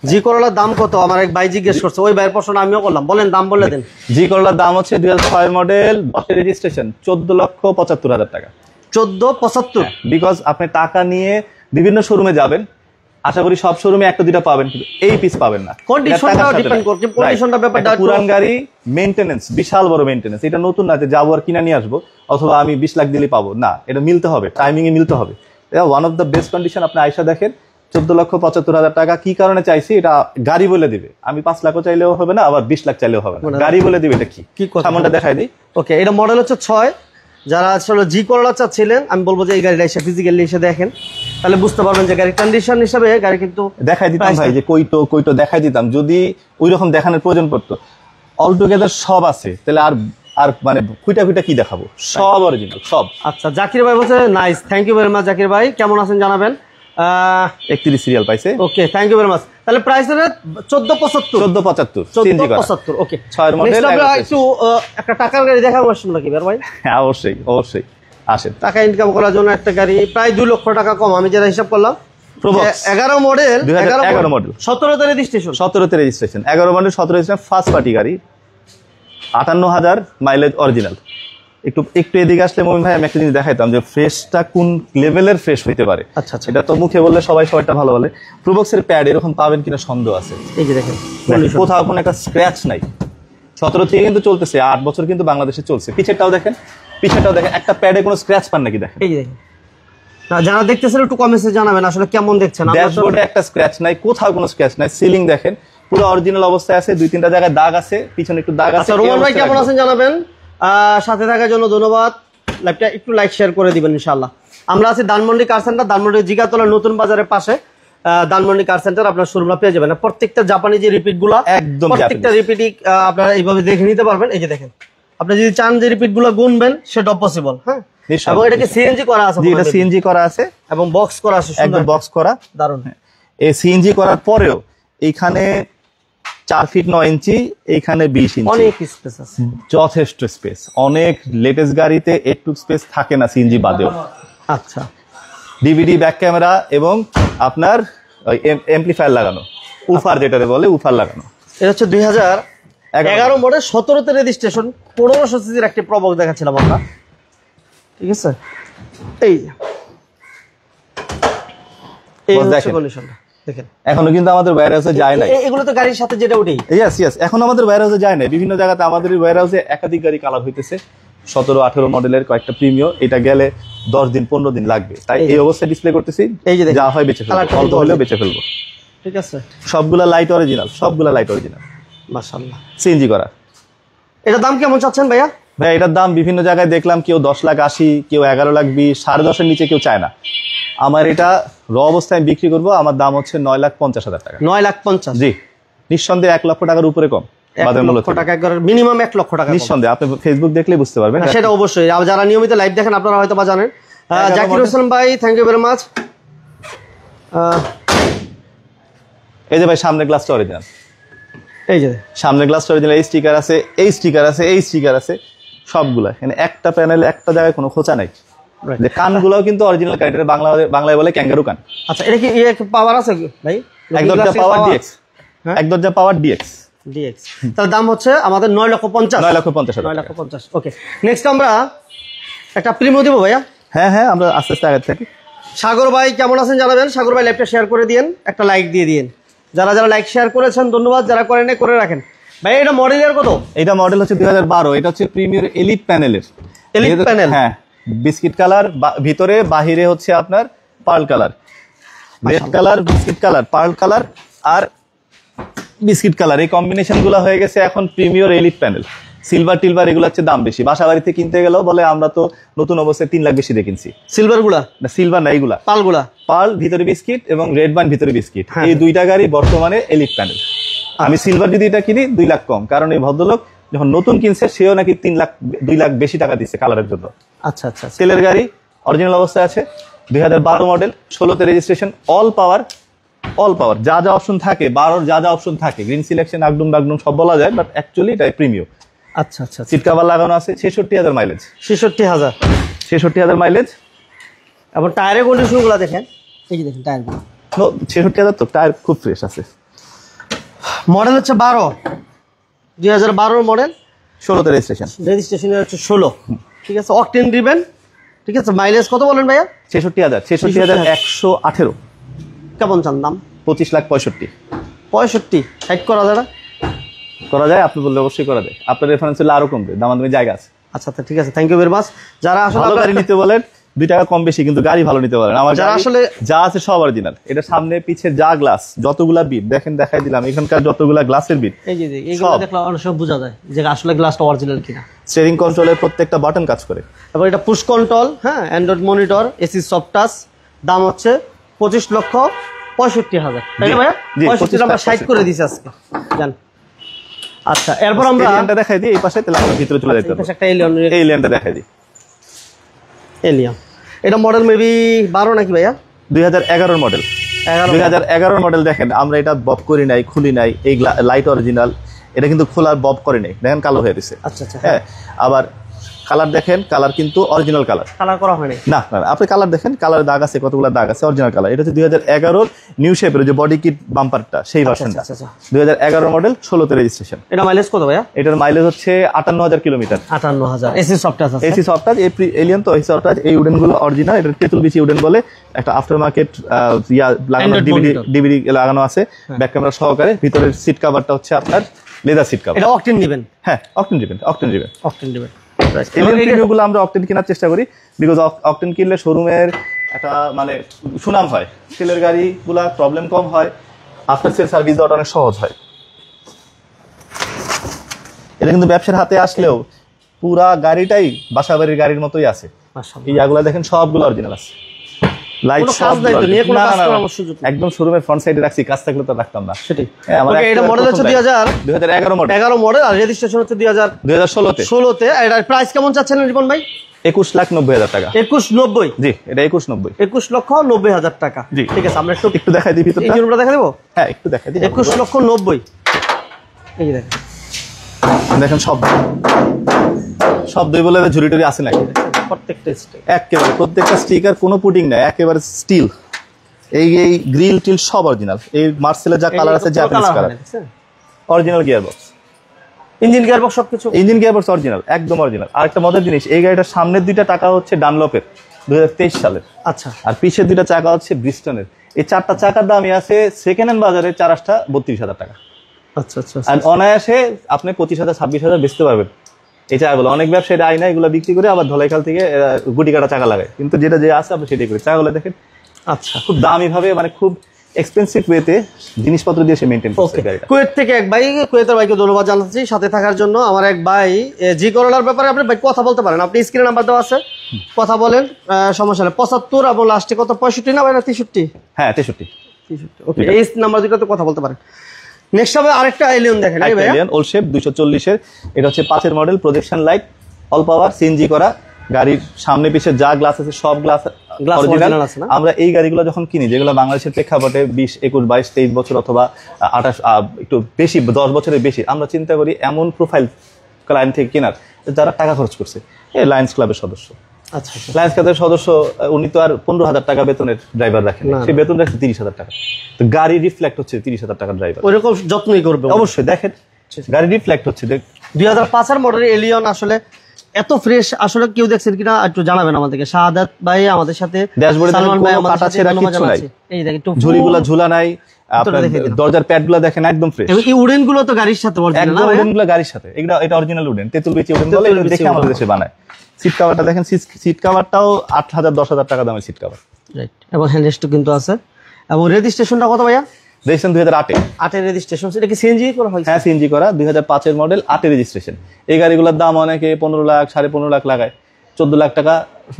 জি করোলার দাম কত? আমার এক ভাই জিজ্ঞেস করছে, ওই ভাইয়ের প্রশ্ন আমিও করলাম। বলেন, দাম বলে দেন। জি করোলার দাম হচ্ছে 2006 মডেল, 10 রেজিস্ট্রেশন, 14,75,000 টাকা। 14,75? বিকজ আপনি টাকা নিয়ে বিভিন্ন শোরুমে যাবেন, আশা করি সব শোরুমে একটা দুইটা পাবেন, কিন্তু এই পিস পাবেন না। কন্ডিশনটা ডিপেন্ড করে, কন্ডিশনটা ব্যাপারটা। পুরান গাড়ি, মেইনটেনেন্স, বিশাল বড় মেইনটেনেন্স। এটা নতুন না যে যাবো আর কিনা নিয়ে আসবো, অথবা আমি 20 লাখ দিলে পাবো না। এটা মিলতে হবে, টাইমিং এ মিলতে হবে। এটা one of the best condition. আপনি আয়সা দেখেন, 14,75,000 টাকা। কি কারণে চাইছি, এটা গাড়ি বলে দিবে। আমি 5 লাখও চাইলেও হবে না, আবার 20 লাখ চাইলেও হবে না, গাড়ি বলে দিবে। এটা কি সামনটা দেখাই দিই। ওকে, এটা মডেল হচ্ছে 6। যারা আসলে জি করোলা চাচ্ছিলেন, আমি বলবো যে এই গাড়িটা এসে ফিজিক্যালি এসে দেখেন, তাহলে বুঝতে পারবেন যে গাড়ির কন্ডিশন হিসাবে গাড়ি কিন্তু দেখাই দিতাম ভাই, যে কইটো দেখাই দিতাম যদি ওই রকম দেখানোর প্রয়োজন পড়তো। অল টুগেদার সব আছে, তাহলে আর মানে খুঁটা কি দেখাবো, সব অরিজিনাল সব। আচ্ছা, জাকির ভাই বলছে nice. Thank you very much Zakir ভাই, কেমন আছেন জানাবেন। 31 সিরিয়াল পাইছে। Okay, thank you very much. তাহলে প্রাইস হবে 14,75। 14,75। Okay, 6 model. একটু একটা টাকার গাড়ি দেখাবো আসুন নাকি ভাই? হ্যাঁ, অবশ্যই আসেন। টাকা ইনকাম করার জন্য একটা গাড়ি প্রায় 2 লক্ষ টাকা কম, আমি যেটা হিসাব করলাম। 11 মডেল, 2011 মডেল, 17তে রেজিস্ট্রেশন, 17তে registration, 11 model, 17 registration, first party গাড়ি, 58,000 মাইলেজ অরিজিনাল। একটু এদিকে আসলে মমিন ভাই আমি একটা জিনিস দেখাইতাম যে ফ্রেশটা কোন লেভেলের ফ্রেশ হইতে পারে। আচ্ছা, এটা তো মুখে বললে সবাইটা ভালো বলে। প্রোবক্সের প্যাড এরকম পাবেন কিনা সন্দেহ আছে। এই যে দেখেন, কোথাও কোনো একটা স্ক্র্যাচ নাই। 17 থেকে কিন্তু চলতেছে, 8 বছর কিন্তু বাংলাদেশে চলছে। পিছেরটাও দেখেন, একটা প্যাডে কোনো স্ক্র্যাচ পান নাকি দেখেন। এই যে দেখেন, যারা দেখতেছেন একটু কমেন্টে জানাবেন আসলে কেমন দেখছেন। ড্যাশবোর্ডে একটা স্ক্র্যাচ নাই, কোথাও কোনো স্ক্র্যাচ নাই। সিলিং দেখেন পুরো অরিজিনাল অবস্থায় আছে, 2-3টা জায়গায় দাগ আছে, পিছনে একটু দাগ আছে। রোমান ভাই কেমন আছেন জানাবেন। সাথে থাকার জন্য ধন্যবাদ। লাইভটা একটু লাইক শেয়ার করে দিবেন ইনশাআল্লাহ। আমরা আছি ধানমন্ডি কার সেন্টার, ধানমন্ডি জিগাতলা নতুন বাজারের পাশে ধানমন্ডি কার সেন্টার। আপনার শোরুমে পেয়ে যাবেন প্রত্যেকটা জাপানি যে রিপিট গুলা, একদম প্রত্যেকটা রিপিটই আপনারা এইভাবে দেখে নিতে পারবেন। এই যে দেখেন, আপনি যদি চান যে রিপিট গুলো গুনবেন সেটা পসিবল। হ্যাঁ, এবং এটাকে সিএনজি করা আছে। এটা সিএনজি করা আছে এবং বক্স করা আছে, একদম বক্স করা, দারুণ। এই সিএনজি করার পরেও এইখানে 4 ফিট 9 ইঞ্চি, এইখানে 20 ইঞ্চি, অনেক স্পেস আছে, যথেষ্ট স্পেস। অনেক লেটেস্ট গাড়িতে একটু স্পেস থাকে না সিএনজি বাদেও। আচ্ছা, ডিভিডি ব্যাক ক্যামেরা এবং আপনার এমপ্লিফায়ার লাগানো, উফার যেটাতে বলে, উফার লাগানো। এটা হচ্ছে 2011 মডেল, 17তে রেজিস্ট্রেশন, 1500 সিসির একটি প্রবক দেখাচ্ছিলাম আমরা। ঠিক আছে, এই কন্ডিশনটা দেখেন। এখনো কিন্তু আমাদের ওয়্যারহাউসে যায় না, এগুলো তো গাড়ির সাথে যেটা উঠেই। ইয়েস এখন আমাদের ওয়্যারহাউসে যায় না। বিভিন্ন জায়গাতে আমাদের ওয়্যারহাউসে একাধিক গাড়ি কালার হইতেছে, 17-18 মডেলের কয়েকটা প্রিমিও। এটা গেলে 10 দিন 15 দিন লাগবে, তাই এই অবস্থায় ডিসপ্লে করতেছি। এই যে যা হয় বেঁচে ফেলবো, অল্প হলেও বেঁচে ফেলবো। ঠিক আছে, সবগুলা লাইট অরিজিনাল, মাশাআল্লাহ। সিএনজি করা। এটা দাম কেমন চাচ্ছেন ভাইয়া? ভাই এটার দাম বিভিন্ন জায়গায় দেখলাম, কেউ 10,80,000, কেউ 11,20,000, 10.5 নিচে কেউ চায় না। আমার এটা র অবস্থায় বিক্রি করবো, আমার দাম হচ্ছে 9,50,000 টাকা। 9,50,000? জি, নিঃসন্দেহে 1 লক্ষ টাকার উপরে কম। মিনিমাম 1 লক্ষ টাকা নিঃসন্দেহে, আপনি ফেসবুক দেখলেই বুঝতে পারবেন। সেটা অবশ্যই, যারা নিয়মিত লাইভ দেখেন আপনারা হয়তো বা জানেন। জাকির হোসেন ভাই, থ্যাংক ইউ ভেরি মাচ। এই যে ভাই সামনে গ্লাসটা অরিজিনাল, এই যে সামনে গ্লাসটা অরিজিনাল, এই স্টিকার আছে, এই স্টিকার আছে, এই স্টিকার আছে, সবগুলা এখানে একটা প্যানেলে একটা জায়গায় কোনো খোঁচা নাই। যে কানগুলোও কিন্তু অরিজিনাল কান, এটা বাংলায় বলে ক্যাঙ্গারু কান। আচ্ছা, এটা কি পাওয়ার আছে ভাই? এক দরজা পাওয়ার ডিএক্স, এক দরজা পাওয়ার ডিএক্স। তার দাম হচ্ছে আমাদের 9,50,000। 9,50,000। 9,50,000। ওকে, নেক্সট আমরা একটা প্রিমিয়াম দিব ভাইয়া। হ্যাঁ, আমরা আস্তে আস্তে আগে থাকি। সাগর ভাই কেমন আছেন জানাবেন। সাগর ভাই লাইভটা শেয়ার করে দিন, একটা লাইক দিয়ে দিন। যারা লাইক শেয়ার করেছেন ধন্যবাদ, যারা করেন করে রাখেন। ভাই এটা মডেলের কত? এটা মডেল হচ্ছে 2012, এটা হচ্ছে প্রিমিয়ার এলিট প্যানেলের। এলিট প্যানেল, হ্যাঁ, বিস্কিট কালার, ভিতরে বাহিরে হচ্ছে আপনার pearl colour, red colour, biscuit colour, pearl colour আর বিস্কিট কালার, এই কম্বিনেশন গুলো হয়ে গেছে এখন প্রিমিয়ার এলিট প্যানেল। সিলভার টিলভার এগুলো হচ্ছে দাম বেশি, বাসা বাড়িতে কিনতে গেলেও বলে আমরা তো নতুন অবস্থায় 3 লাখ বেশি দিয়ে কিনছি। সিলভার গুলা না, সিলভার না, এইগুলা পার্লগুলা, পার্ল ভিতরে বিস্কিট এবং রেড বাইন ভিতরে বিস্কিট, এই দুইটা গাড়ি বর্তমানে এলিট প্যানেল। আমি সিলভার যদি এটা কিনি 2 লাখ কম, কারণ এই ভদ্রলোক যখন নতুন কিনছে সেও নাকি 2 লাখ বেশি টাকা দিচ্ছে কালারের জন্য। আচ্ছা, তেলের গাড়ি অরিজিনাল অবস্থায় আছে, 2012 মডেল, 16তে রেজিস্ট্রেশন, অল পাওয়ার যা অপশন থাকে, 12 যা অপশন থাকে, গ্রিন সিলেকশন, আগডুম বাগডুম সব বলা যায়, বাট অ্যাকচুয়ালি এটা প্রিমিয়াম। আচ্ছা, সিট কভার লাগানো আছে, 66,000 মাইলেজ। 66,000 মাইলেজ। এবং টায়ারের কন্ডিশন গুলো দেখেন, এই যে দেখেন টায়ারগুলো 66,000, তো টায়ার খুব ফ্রেশ আছে। মডেল হচ্ছে 12, 2012 মডেল, 16তে রেজিস্ট্রেশন হচ্ছে 16। ঠিক আছে, অকটেন ড্রিভেন। ঠিক আছে, মাইলেজ কত বলেন ভাইয়া? 66,118। কেমন চান দাম? 25,65,000। 65 সাইড করা যায়? আপনি বললে অবশ্যই করা যায়। আপনার রেফারেন্স হলে আরো কমবে, দামাদামি জায়গা আছে। আচ্ছা, ঠিক আছে, থ্যাংক ইউ ভেরি মাচ। যারা আসলে গাড়ি নিতে বলেন 2 টাকা কম বেশি, কিন্তু গাড়ি ভালো নিতে বলেন। আমার যারা আসলে যা আছে সব অরিজিনাল, এটা সামনে পিছে যা গ্লাস, যতগুলা বিট দেখেন, দেখাই দিলাম এখানকার যতগুলা গ্লাসের বিট, এই যে এইগুলো দেখলে অনেক সময় বোঝা যায় যে আসলে গ্লাসটা অরিজিনাল কিনা। স্টিয়ারিং কন্ট্রোলের প্রত্যেকটা বাটন কাজ করে। তারপর এটা পুশ কন্ট্রোল, হ্যাঁ, Android monitor, AC soft touch. দাম হচ্ছে 25,65,000। তাই না ভাইয়া? 65 আমরা সাইড করে দিছি আজকে, জান। আচ্ছা, এরপর আমরা এলিয়ানটা দেখাই দিই, এই পাশে তাহলে আমরা ভিতরে চলে যেতে পারবো। একটা এলিয়ানটা দেখাই দিই। এলিয়ান, এটা মডেল মেবি 12 নাকি ভাইয়া? 2011 মডেল। 2011 মডেল। দেখেন আমরা এটা বব করি নাই, খুলি নাই, এই লাইট অরিজিনাল, এটা কিন্তু খোলার বব করে নাই, দেখেন কালো হয়ে গেছে। আচ্ছা, হ্যাঁ, আবার কালার দেখেন, কালার কিন্তু অরিজিনাল কালার করা হয়নি। না, আপনি কালার দেখেন, কালার দাগ আছে, কতগুলো দাগ আছে, অরিজিনাল কালার। এটা হচ্ছে 2011 নিউ শেপের যে বডি কিট বাম্পারটা, সেই ভার্সনটা। 2011 মডেল, 16তে রেজিস্ট্রেশন। এটা মাইলেজ কত ভাইয়া? এটার মাইলেজ হচ্ছে 58,000 কিলোমিটার। 58,000। এসি সফট টাচ আছে, এসি সফট টাচ, এলিয়ান তো এসি সফট টাচ, এই উডেন গুলো অরিজিনাল। এটা তেতুল বিচি উডেন বলে, একটা আফটার মার্কেট লাগানো, ডিভিডি লাগানো আছে ব্যাক ক্যামেরা সহকারে। ভিতরের সিট কভারটা হচ্ছে আপনার লেদার সিট কভার। এটা অকটেন দিবেন? হ্যাঁ, অকটেন দিবেন। এলিয়ানগুলো আমরা অকটেন কেনার চেষ্টা করি, বিকজ অকটেন কিনলে শোরুমের একটা মানে সুনাম হয়, তেলের গাড়িগুলা প্রবলেম কম হয়, আফটার সেল সার্ভিস দেওয়াটা অনেক সহজ হয়। এটা কিন্তু ব্যবসার হাতে আসলেও পুরা গাড়িটাই বাসা বাড়ির গাড়ির মতোই আছে। এই জায়গাগুলো দেখেন সবগুলো অরিজিনাল আছে, লাইট সব একদম শোরুমের ফ্রন্ট সাইডে রাখছি, কাজ থাকলে তো রাখতাম না। সেটাই। এটা মডেল হচ্ছে 2011 মডেল, আর রেজিস্ট্রেশন হচ্ছে 2016 তে। এটার প্রাইস কেমন চাচ্ছেন রিপন ভাই? 21,90,000 টাকা। 21,90? জি, এটা 21,90। 21,90,000 টাকা। জি, ঠিক আছে, আমরা একটু দেখাই দিই ভিতরটা। ইঞ্জিনটা দেখাই দেবো? হ্যাঁ, একটু দেখাই দিই। 21,90,000। এই যে দেখেন সব দুই বলে ঝুড়ি টুরি আছে নাকি? একেবারে প্রত্যেকটা স্টিকার, কোনো পুটিং নাই, একেবারে স্টিল। এই গ্রিল টিল সব অরিজিনাল। এই মার্সেলের যা কালার আছে, Japanese colour, original gearbox, engine gearbox সবকিছু ইঞ্জিন গিয়ারবক্স অরিজিনাল, একদম অরিজিনাল। আর একটা মজার জিনিস, এই গাড়িটার সামনের 2টা চাকা হচ্ছে ডানলপের, 2023 সালের। আচ্ছা, আর পিছের 2টা চাকা হচ্ছে ব্রিস্টনের। এই 4টা চাকার দামই আছে সেকেন্ড হ্যান্ড বাজারে 4 32,000 টাকা। আচ্ছা, আর অনায়াসে আপনি 25,000 26,000 বেচতে পারবেন এই চাকাগুলো। অনেক ব্যবসায়ীরা আইনা এগুলো বিক্রি করে আবার ধলাইখাল থেকে গুটি কাটা চাকা লাগায়, কিন্তু যেটা যে আছে আপনি সেটাই করে চাকাগুলো দেখেন। আচ্ছা, খুব দামি ভাবে, মানে খুব এক্সপেন্সিভ ওয়েতে জিনিসপত্র দিয়ে সে মেনটেন করছে গাড়িটা। কুয়েত থেকে এক ভাই, কুয়েতের ভাইকে ধন্যবাদ জানাচ্ছি সাথে থাকার জন্য। আমার এক ভাই জি করোলার ব্যাপারে আপনি ভাই কথা বলতে পারেন, আপনি স্ক্রিনে নাম্বার দেওয়া আছে, কথা বলেন, সমস্যা নেই। 75 এবং লাস্টে কত 65 না ভাই না 63? হ্যাঁ 63। ওকে, এই নাম্বার দুটোতে কথা বলতে পারেন। নেক্সট হবে আরেকটা এলিয়ন দেখেন, এই ভাই এলিয়ন ওল শেপ 240 এর, এটা হচ্ছে 5 এর মডেল, প্রজেকশন লাইট, অল পাওয়ার, সিএনজি করা, গাড়ির সামনে পিছে যা গ্লাস আছে সব গ্লাস অরিজিনাল আছে না। আমরা এই গাড়িগুলো যখন কিনি, যেগুলো বাংলাদেশের প্রেক্ষাপটে 20, 21, 22, 23 বছর অথবা 28 একটু বেশি 10 বছরের বেশি, আমরা চিন্তা করি এমন প্রোফাইল ক্লায়েন্ট থেকে কেনার যারা টাকা খরচ করছে। এই লায়ন্স ক্লাবের সদস্য, আচ্ছা লায়ন্স ক্লাবের সদস্য, উনি তো আর 15,000 টাকা বেতনের ড্রাইভার রাখেন, সেই বেতন রাখছে 30,000 টাকা। তো গাড়ি রিফ্লেক্ট হচ্ছে 30,000 টাকার ড্রাইভার, ওইরকম যত্নই করবে অবশ্যই। দেখেন গাড়ি রিফ্লেক্ট হচ্ছে। 2005 এর মডেলের এলিয়ন আসলে এত ফ্রেশ, আসলে কেউ দেখছেন কিনা একটু জানাবেন আমাদেরকে। শাহাদাত ভাই আমাদের সাথে, সালমান ভাই আমাদের সাথে, এই দেখেন একটু ঝুলিগুলো ঝুলা নাই, আপনার দরজার প্যাডগুলো দেখেন একদম ফ্রেশ। এই উডেন গুলো তো গাড়ির সাথে অরিজিনাল না? উডেন গুলো গাড়ির সাথে, এটা অরিজিনাল উডেন, তেতুল বিচি উডেন বলে, এটা দেখে আমাদের দেশে বানায়। সিট কভারটা দেখেন, সিট কভারটাও 8,000 10,000 টাকা দামের সিট কভার, রাইট। এবং হ্যান্ডরেস্টও কিন্তু আছে। এবং রেজিস্ট্রেশনটা কত ভাইয়া? রেজিস্ট্রেশন 2008 8 এর রেজিস্ট্রেশন। এটা কি সিএনজি করা হয়েছে? হ্যাঁ সিএনজি করা, 2005 এর মডেল, 8 এর রেজিস্ট্রেশন। এই গাড়িগুলোর দাম অনেকে 15 লাখ 15.5 লাখ লাগায়, 14 লাখ টাকা,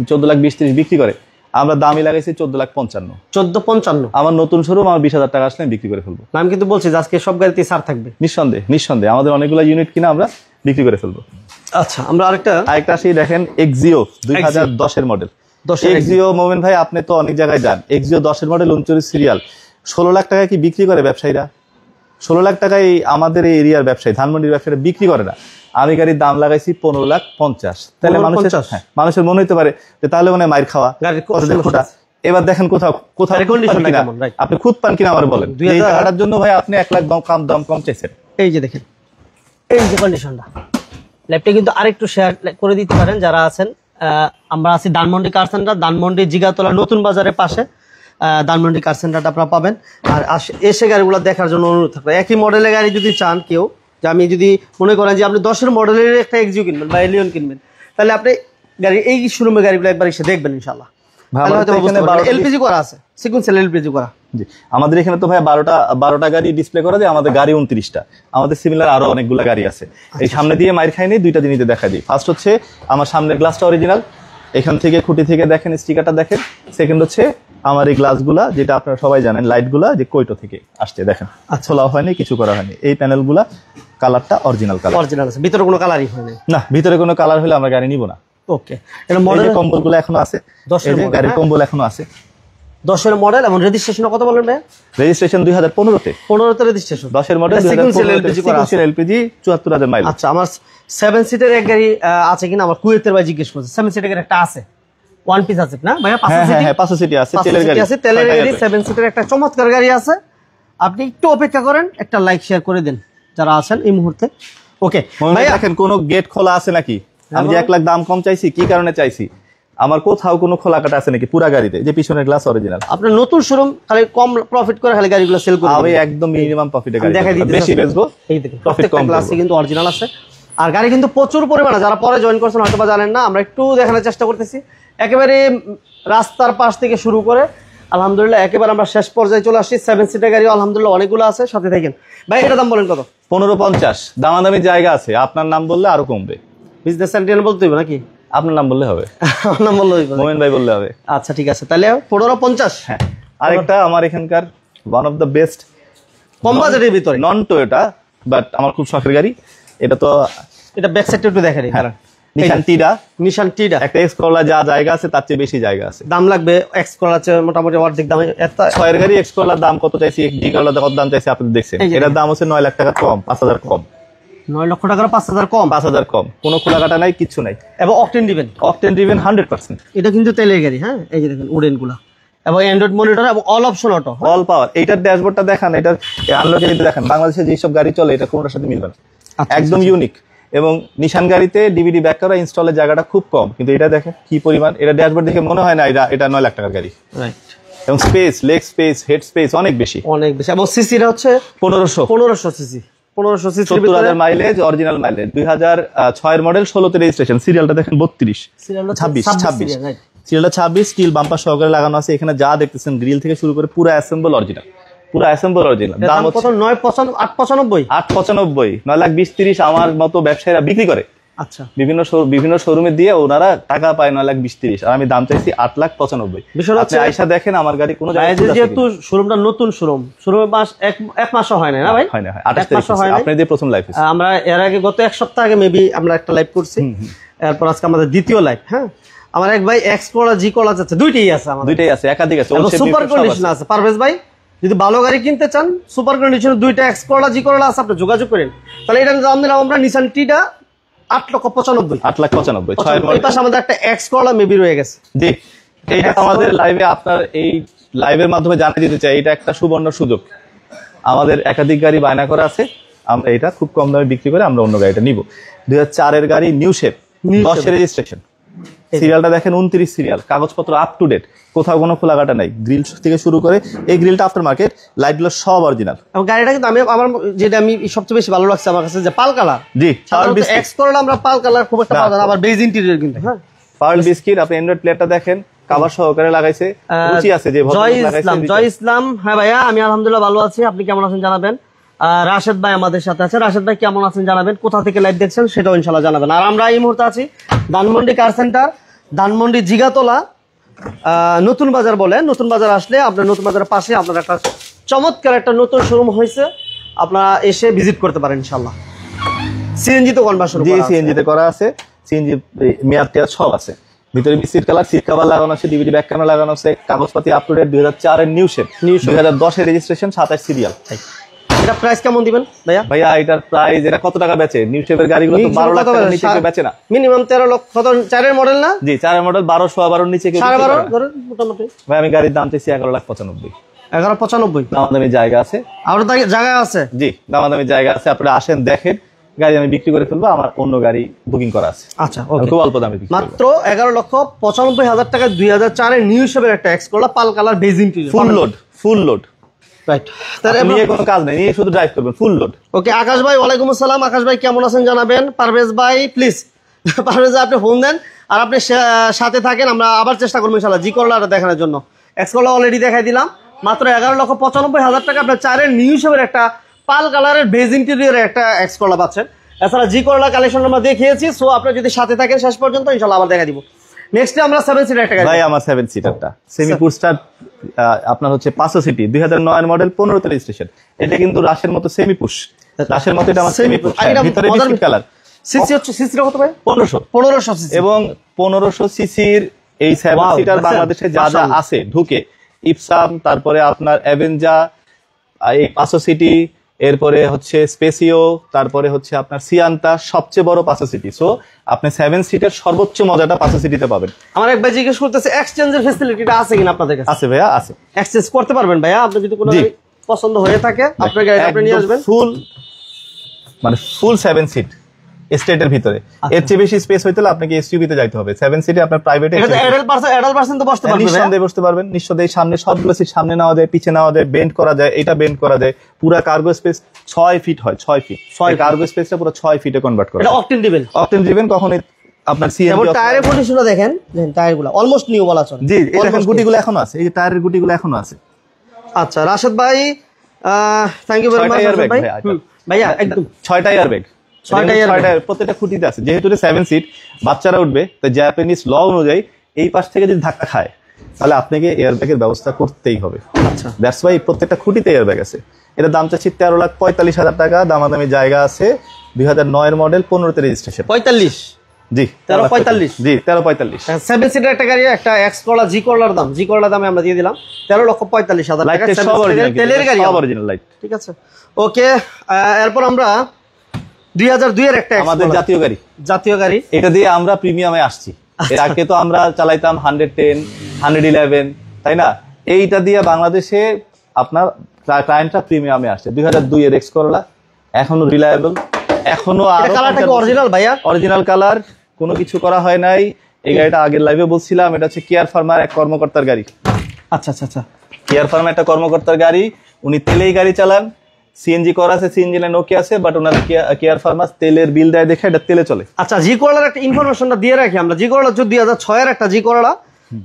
14 লাখ 20-30 বিক্রি করে। আমরা দামই লাগাইছি 14 লাখ 55। 14.55। আমার নতুন শোরুম, আমার 20,000 টাকা আসলে বিক্রি করে ফেলবো। আমি কিন্তু বলছি যে আজকে সব গাড়িতে ছাড় থাকবে। নিঃসন্দেহে আমাদের অনেকগুলো ইউনিট কিনা আমরা বিক্রি করে ফেলবো। আচ্ছা, আমরা আরেকটা আসি, দেখেন এক্সিও 2010 এর মডেল। এক্সিও মোমেন ভাই, আপনি তো অনেক জায়গায় যান, এক্সিও 10 এর মডেল 39 সিরিয়াল, 16 লাখ টাকায় কি বিক্রি করে ব্যবসায়ীরা? 16 লাখ টাকায় আমাদের এই এরিয়ার ব্যবসায়ী, ধানমন্ডির ব্যবসায়ীরা বিক্রি করে না। আমি গাড়ির দাম লাগাইছি 15 লাখ 50। তাহলে মানুষের মনে হতে পারে যে তাহলে মানে মাইর খাওয়া খোটা। এবার দেখেন কোথাও আপনি খুদ পান কিনা আমার বলেন। এই টাকাটার জন্য ভাই আপনি 1 লাখ দাম কম চাইছেন। এই যে দেখেন, এই যে কন্ডিশনটা, ল্যাপটপ কিন্তু আরেকটু শেয়ার করে দিতে পারেন যারা আছেন। আমরা আছি ধানমন্ডি কার সেন্টার, ধানমন্ডি জিগাতলা নতুন বাজারের পাশে ধানমন্ডি কার সেন্টারটা আপনারা পাবেন। আর এসে গাড়িগুলো দেখার জন্য অনুরোধ থাকবে। একই মডেলের গাড়ি যদি চান কেউ, যে আমি যদি মনে করেন যে আপনি 10 এর মডেলের একটা এক্সিও কিনবেন বা এলিয়ন কিনবেন, তাহলে আপনি গাড়ি এই শোরুমের গাড়িগুলো একবার এসে দেখবেন ইনশাআল্লাহ। এলপিজি করা আছে, সিকোয়েন্সিয়াল এলপিজি করা। জি, আমাদের এখানে তো ভাই 12টা গাড়ি ডিসপ্লে করা যায়, আমাদের গাড়ি 29টা। আমাদের সিমিলার আরো অনেকগুলো গাড়ি আছে। এই সামনে দিয়ে মাইর খাই নেই, 2টা জিনিসে দেখা দিই। ফার্স্ট হচ্ছে আমার সামনের গ্লাসটা অরিজিনাল, এখান থেকে খুঁটি থেকে দেখেন, স্টিকারটা দেখেন। সেকেন্ড হচ্ছে আমার এই গ্লাসগুলা, যেটা আপনারা সবাই জানেন, লাইটগুলা যে কোয়েটো থেকে আসছে, দেখেন খোলা হয়নি, কিছু করা হয়নি। এই প্যানেলগুলা কালারটা অরিজিনাল কালার, অরিজিনাল আছে, ভিতরে কোনো কালারই হয়নি। না, ভিতরে কোনো কালার হলে আমরা গাড়ি নিব না। ওকে, এটা মডেল কম্বলগুলো এখনো আছে, 10 এর গাড়ির কম্বল এখনো আছে। 10 এর মডেল এবং রেজিস্ট্রেশন কত বলেন ভাই? রেজিস্ট্রেশন 2015 তে রেজিস্ট্রেশন। 10 এর মডেল, সিকোয়েন্সিয়াল এলপিজি 74,000 মাইল। আচ্ছা, আমার 7 সিটের এক গাড়ি আছে কিনা আমার কুয়েতের ভাই জিজ্ঞেস করছে। 7 সিটের একটা আছে, ওয়ান পিস আছে না ভাইয়া? 5 সিটি আছে, তেলের গাড়ি আছে, তেলের গাড়ি 7 সিটের একটা চমৎকার গাড়ি আছে। আপনি একটু অপেক্ষা করেন, একটা লাইক শেয়ার করে দেন যারা আছেন এই মুহূর্তে। ওকে ভাই, দেখেন কোন গেট খোলা আছে নাকি? আমি যে 1 লাখ দাম কম চাইছি, কি কারণে চাইছি? আমার কোথাও কোনো খোলা কাটা আছে নাকি পুরা গাড়িতে? যে পিছনের গ্লাস অরিজিনাল। আপনার নতুন শোরুম খালি কম প্রফিট করে খালি গাড়িগুলো সেল করবে। আমি একদম মিনিমাম প্রফিটে গাড়ি দেখাই দিতে বেশি বেচবো, এই দেখুন প্রফিট কম, গ্লাসে কিন্তু অরিজিনাল আছে। আর গাড়ি কিন্তু প্রচুর পরিমাণে, যারা পরে জয়েন করছেন হয়তো বা জানেন না, আমরা একটু দেখানোর চেষ্টা করতেছি। একেবারে রাস্তার পাশ থেকে শুরু করে আলহামদুলিল্লাহ একেবারে আমরা শেষ পর্যায়ে চলে আসছি। 7 সিটের গাড়ি আলহামদুলিল্লাহ অনেকগুলো আছে, সাথে থাকেন ভাই। এটা দাম বলেন কত? 15.50। দামাদামি জায়গা আছে, আপনার নাম বললে আরো কমবে। বিজনেস সেন্টার বলতে হবে নাকি? আপনার নাম বললে হবে, আমার নাম বললে হবে, মোমেন ভাই বললে হবে। আচ্ছা ঠিক আছে, তাহলে 15.50। হ্যাঁ, আরেকটা আমার এখানকার ওয়ান অফ দ্য বেস্ট কম বাজেটের ভিতরে, নন টয়োটা বাট আমার খুব শখের গাড়ি। এটা তো এটা ব্যাক সাইডটা একটু দেখেন। নিশান টিডা একটা এক্স করলা যা জায়গা আছে তার চেয়ে বেশি জায়গা আছে। দাম লাগবে এক্স করলা মোটামুটি অর্ধেক দামে। 6 এর গাড়ি এক্স করলার দাম কত চাইছি, ডি করলার কত দাম চাইছি আপনি দেখছেন। এটার দাম হচ্ছে 9 লাখ টাকা কম, 5,000 কম। 9 লক্ষ টাকার 5,000 কম, 5,000 কম, কোনো খোলা কাটা নাই, কিচ্ছু নাই। এবং অকটেন দিবেন 100%। এটা কিন্তু তেলের গাড়ি। হ্যাঁ, এই যে দেখেন উডেন গুলা এবং অ্যান্ড্রয়েড মনিটর এবং অল অপশন অটো, অল পাওয়ার। এইটার ড্যাশবোর্ডটা দেখান, এটার আনলকে যদি দেখেন, বাংলাদেশে যেসব গাড়ি চলে এটা কোনোটার সাথে মিলবে না, একদম ইউনিক। এবং নিশান গাড়িতে ডিভিডি ব্যাক করা ইনস্টলের জায়গাটা খুব কম, কিন্তু এটা দেখেন কি পরিমাণ। এটা ড্যাশবোর্ড দেখে মনে হয় না এটা 9 লাখ টাকার গাড়ি। রাইট। এবং space, leg space, head space অনেক বেশি। এবং সিসিটা হচ্ছে 1500 CC. 1500 CC, 70,000 mileage, original mileage. 2006 এর মডেল, 16 তে রেজিস্ট্রেশন। সিরিয়ালটা দেখেন 32, সিরিয়ালটা 26 স্টিল বাম্পার সহকারে লাগানো আছে। এখানে যা দেখতেছেন গ্রিল থেকে শুরু করে পুরো অ্যাসেম্বল অরিজিনাল। পুরো অ্যাসেম্বল অরিজিনাল। দাম হচ্ছে 895 9,20,30 আমার মতো ব্যবসায়ীরা বিক্রি করে। আচ্ছা, বিভিন্ন শোরুমে দিয়ে ওনারা টাকা পায় 9,20,30, আর আমি দাম চাইছি 8,95,000। আপনি আয়সা দেখেন আমার গাড়ি কোনো জায়গায়, যেহেতু শোরুমটা নতুন শোরুমে মাস এক মাসও হয় না ভাই? হয় না, 28 তারিখ আপনি দিয়ে প্রথম লাইভ। আমরা এর আগে গত এক সপ্তাহ আগে মেবি আমরা একটা লাইভ করছি, এরপর আজকে আমাদের দ্বিতীয় লাইভ। হ্যাঁ, আমার এক ভাই এক্স করলা জি করলা আছে, দুইটাই আছে, আমাদের দুইটাই আছে, একাধিক আছে, সুপার কন্ডিশন আছে। পারভেজ ভাই যদি ভালো গাড়ি কিনতে চান, সুপার কন্ডিশনে দুইটা এক্স করলা জি করলা আছে, আপনি যোগাযোগ করেন। তাহলে এটা দাম দিলাম আমরা নিসান টিটা 8,95,000। 8,95,000। এই পাশে আমাদের একটা এক্স করলা মেবি রয়ে গেছে। জি, এইটা আমাদের লাইভে, আপনার এই লাইভের মাধ্যমে জানিয়ে দিতে চাই, এটা একটা সুবর্ণ সুযোগ। আমাদের একাধিক গাড়ি বায়না করা আছে, আমরা এটা খুব কম দামে বিক্রি করে আমরা অন্য গাড়িটা নিব। 2004 এর গাড়ি, নিউ শেপ, 10 এর রেজিস্ট্রেশন, সিরিয়ালটা দেখেন 29 সিরিয়াল, কাগজপত্র আপ টু ডেট, কোথাও কোনো খোলাঘাটা নাই। গ্রিল থেকে শুরু করে এই গ্রিলটা আফটার মার্কেট, লাইটগুলো সব অরিজিনাল। এবং গাড়িটা কিন্তু আমার যেটা আমি সবচেয়ে বেশি ভালো লাগছে আমার কাছে যে পাল কালার। জি, এক্স করলা আমরা পাল কালার খুব একটা পাওয়া যায় না, আবার বেজ ইন্টেরিয়র কিন্তু। হ্যাঁ, পার্ল বিস্কিট, আপনি অ্যান্ড্রয়েড প্লেটটা দেখেন, কভার সহকারে লাগাইছে, রুচি আছে যে জয় ইসলাম। হ্যাঁ ভাইয়া, আমি আলহামদুলিল্লাহ ভালো আছি, আপনি কেমন আছেন জানাবেন। রাশেদ ভাই আমাদের সাথে আছে, রাশেদ ভাই কেমন আছেন জানাবেন, কোথা থেকে লাইভ দেখছেন সেটাও ইনশাআল্লাহ জানাবেন। আর আমরা এই মুহূর্তে আছি ধানমন্ডি কার সেন্টার, ধানমন্ডি জিগাতলা, নতুন বাজার বলে। নতুন বাজার আসলে আপনার নতুন বাজারের পাশে আপনার একটা চমৎকার একটা নতুন শোরুম হয়েছে, আপনারা এসে ভিজিট করতে পারেন ইনশাআল্লাহ। সিএনজি তো কনভার্সন, জি সিএনজি তে করা আছে, সিএনজি মেয়াদ টেয়াদ সব আছে। ভিতরে সিট কালার, সিট কভার লাগানো আছে, ডিভিডি ব্যাক ক্যামেরা লাগানো আছে, কাগজপাতি আপ টু ডেট। 2004 এর নিউ শেপ, 2010 এর রেজিস্ট্রেশন, 27 সিরিয়াল। এটা প্রাইস কেমন দিবেন ভাইয়া? ভাইয়া এটার প্রাইস, এটা কত টাকা বেচে? নিউ শেপের গাড়িগুলো তো 12 লাখ টাকার নিচে কেউ বেচে না। মিনিমাম 13 লক্ষ। কত 4 এর মডেল না? জি 4 এর মডেল, 12 12 নিচে কেউ বেচে না মোটামুটি। ভাই আমি গাড়ির দাম চাইছি 11,95,000। 11,95,000 দামাদামি জায়গা আছে, আরো জায়গা আছে। জি দামাদামি জায়গা আছে, আপনারা আসেন দেখেন, গাড়ি আমি বিক্রি করে ফেলবো, আমার অন্য গাড়ি বুকিং করা আছে। আচ্ছা, খুব অল্প দামে বিক্রি, মাত্র 11,95,000 টাকা। 2004 এর নিউ শেপের একটা X Corolla pearl colour beige interior, full load. Right, তার নিয়ে কোনো কাজ নেই, নিয়ে শুধু ড্রাইভ করবেন, ফুল লোড। ওকে, আকাশ ভাই ওয়ালাইকুম আসসালাম। আকাশ ভাই কেমন আছেন জানাবেন। পারভেজ ভাই প্লিজ, পারভেজ ভাই আপনি ফোন দেন আর আপনি সাথে থাকেন, আমরা আবার চেষ্টা করবো ইনশাআল্লাহ জি করলাটা দেখানোর জন্য। এক্স করলা অলরেডি দেখাই দিলাম, মাত্র 11,95,000 টাকা আপনার 4 এর নিউ শেপের একটা পাল কালারের বেজ ইন্টেরিয়রের একটা এক্স করলা পাচ্ছেন। এছাড়া জি করলা কালেকশন আমরা দেখিয়েছি, সো আপনারা যদি সাথে থাকেন শেষ পর্যন্ত ইনশাআল্লাহ আবার দেখা দিব। নেক্সট আমরা 7 সিটার একটা গাড়ি। ভাই আমার 7 সিটারটা সেমি পুশটার, আপনার হচ্ছে 500 সিটি, 2009 এর মডেল, 15 তে রেজিস্ট্রেশন। এটা কিন্তু রাশের মতো সেমি পুশ, রাশের মতো এটা আমার সেমি পুশ, ভিতরে বিস্কিট কালার। সিসি হচ্ছে, সিসিটা কত ভাই? 1500 সিসি। এবং 1500 সিসির এই 7 সিটার বাংলাদেশে যা যা আছে ঢুকে, ইপসাম, তারপরে আপনার অ্যাভেঞ্জা, এই 500 সিটি, এরপরে হচ্ছে স্পেসিও, তারপরে হচ্ছে আপনার সিয়ান্তা, সবচেয়ে বড় 500 সিটি। সো আপনি 7 সিটের সর্বোচ্চ মজাটা 500 সিটিতে পাবেন। আমার এক ভাই জিজ্ঞেস করতেছে এক্সচেঞ্জের ফ্যাসিলিটিটা আছে কিনা আপনাদের কাছে? আছে ভাইয়া, আছে, এক্সচেঞ্জ করতে পারবেন ভাইয়া, আপনি যদি কোনো পছন্দ হয়ে থাকে আপনার গাড়ি আপনি নিয়ে আসবেন। ফুল মানে ফুল 7 সিট স্টেটের ভিতরে, এর চেয়ে বেশি স্পেস হইতে হলে আপনাকে এসইউভি তে যাইতে হবে। 7 সিটে আপনার প্রাইভেটে অ্যাডাল্ট পারসন তো বসতে পারবে, নিঃসন্দেহে বসতে পারবেন, নিঃসন্দেহে। সামনে সবগুলো সিট সামনে নেওয়া যায়, পিছে নেওয়া যায়, বেন্ড করা যায়, এটা বেন্ড করা যায়। পুরো কার্গো স্পেস 6 ফিট হয়, 6 ফিট কার্গো স্পেসটা পুরো 6 ফিটে কনভার্ট করা। এটা অকটেন দিবেন কখনো আপনার সিএনজি। এবং টায়ারের কন্ডিশনটা দেখেন, টায়ারগুলো অলমোস্ট নিউ বলা চলে। জি, এই দেখেন গুটিগুলো এখনো আছে, এই যে টায়ারের গুটিগুলো এখনো আছে। আচ্ছা রাশেদ ভাই, থ্যাংক ইউ ভেরি মাচ ভাই। ভাইয়া একদম 6টা এয়ারব্যাগ, 6টা প্রত্যেকটা খুঁটিতে আছে। যেহেতু 7 সিট, বাচ্চারা উঠবে, তো জাপানিজ ল অনুযায়ী এই পাশ থেকে যদি ধাক্কা খায় তাহলে আপনাকে এয়ারব্যাগের ব্যবস্থা করতেই হবে। আচ্ছা, দ্যাটস ওয়াই প্রত্যেকটা খুঁটিতে এয়ারব্যাগ আছে। এটা দাম চাচ্ছি 13,45,000 টাকা, দামাদামি জায়গা আছে। 2009 এর মডেল, 15 তে রেজিস্ট্রেশন। 45? জি 13,45। জি 13,45। 7 সিটার একটা গাড়ি, একটা এক্স করলা জি করলার দাম, জি করলার দামে আমরা দিয়ে দিলাম 13,45,000 টাকা। সব অরিজিনাল, তেলের গাড়ি, সব অরিজিনাল লাইট। ঠিক আছে, ওকে। এরপর আমরা 2002 এর একটা আমাদের জাতীয় গাড়ি, এটা দিয়ে আমরা প্রিমিয়ামে আসছি। এর আগে তো আমরা চালাইতাম 110, 111, তাই না? এইটা দিয়ে বাংলাদেশে আপনার ক্লায়েন্টরা প্রিমিয়ামে আসছে। 2002 এর এক্স করলা, এখনো রিলায়েবল, এখনো অরিজিনাল ভাইয়া, অরিজিনাল কালার, কোনো কিছু করা হয় নাই। এই গাড়িটা আগের লাইভে বলছিলাম, এটা হচ্ছে কেয়ার ফার্মার এক কর্মকর্তার গাড়ি। আচ্ছা আচ্ছা আচ্ছা, কেয়ার ফার্মার একটা কর্মকর্তার গাড়ি, উনি তেলেই গাড়ি চালান। সিএনজি করা আছে, সিএনজি না নোকিয়া আছে, বাট ওনার কেয়ার ফার্মার তেলের বিল দেয় দেখে এটা তেলে চলে। আচ্ছা, জি করলার একটা ইনফরমেশনটা দিয়ে রাখি আমরা। জি করলা 2006 এর একটা জি করলা,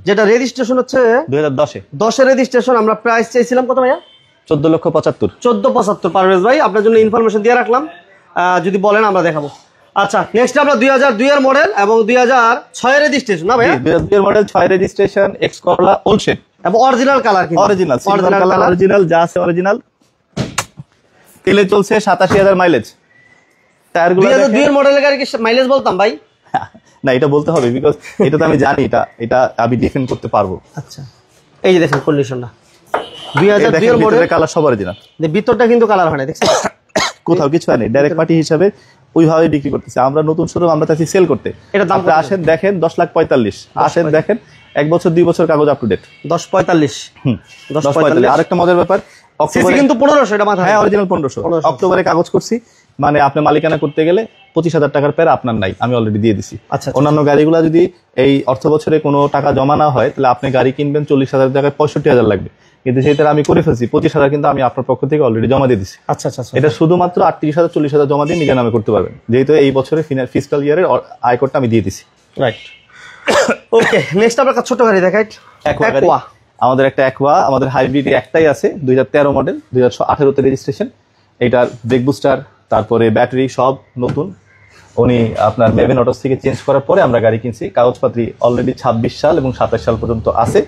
যেটা রেজিস্ট্রেশন হচ্ছে 2010 এর রেজিস্ট্রেশন। আমরা প্রাইস চাইছিলাম কত ভাইয়া? 14,75,000 14,75 পারভেজ ভাই, আপনার জন্য ইনফরমেশন দিয়ে রাখলাম, যদি বলেন আমরা দেখাবো। আচ্ছা, নেক্সট আমরা 2002 এর মডেল এবং 2006 এর রেজিস্ট্রেশন না ভাই? 2002 এর model, 6 registration, X Corolla old shape এবং অরিজিনাল কালার, কিন্তু অরিজিনাল যা আছে অরিজিনাল। তেলে চলছে 87,000 মাইলেজ। টায়ারগুলো 2002 এর মডেলের গাড়ি কি মাইলেজ বলতাম ভাই? না, এটা বলতে হবে বিকজ এটা তো আমি জানি, এটা আমি ডিফেন্ড করতে পারবো। আচ্ছা, এই যে দেখেন কন্ডিশনটা 2002 এর মডেল, কালার সব অরিজিনাল, ভিতরটা কিন্তু কালার হয় না, দেখছেন কোথাও কিছু হয় না। ডাইরেক্ট পার্টি হিসাবে ওইভাবে বিক্রি করতেছে। আমরা নতুন শোরুম, আমরা চাইছি সেল করতে। এটা দাম আসেন দেখেন 10,45,000, আসেন দেখেন 1 বছর 2 বছর কাগজ আপ টু ডেট। 10,45 10,45। আরেকটা মজার ব্যাপার, অক্টোবরে কিন্তু 1500, এটা মাথায়, হ্যাঁ অরিজিনাল 1500। অক্টোবরে কাগজ করছি, মানে আপনি মালিকানা করতে গেলে 25,000 টাকার পেয়ার আপনার নাই, আমি অলরেডি দিয়ে দিছি। আচ্ছা, অন্যান্য গাড়িগুলো যদি এই অর্থ বছরে কোনো টাকা জমা না হয়, তাহলে আপনি গাড়ি কিনবেন 40,000 টাকায় 65,000 লাগবে, কিন্তু সেইটা আমি করে ফেলছি 25,000 কিন্তু আমি আপনার পক্ষ থেকে অলরেডি জমা দিয়ে দিচ্ছি। আচ্ছা আচ্ছা, এটা শুধুমাত্র 38,000 40,000 জমা দিয়ে নিজের নামে করতে পারবেন, যেহেতু এই বছরে ফিসকাল ইয়ারের আয়করটা আমি দিয়ে দিছি। রাইট, ওকে। নেক্সট আমরা ছোট গাড়ি দেখাই, অ্যাকোয়া। আমাদের একটা অ্যাকোয়া, আমাদের হাইব্রিড একটাই আছে, 2013 মডেল, 2018 তে রেজিস্ট্রেশন। এটার ব্রেক বুস্টার, তারপরে ব্যাটারি সব নতুন। উনি আপনার মেভেন অটোস থেকে চেঞ্জ করার পরে আমরা গাড়ি কিনছি। কাগজপাতি অলরেডি 26 সাল এবং 27 সাল পর্যন্ত আছে,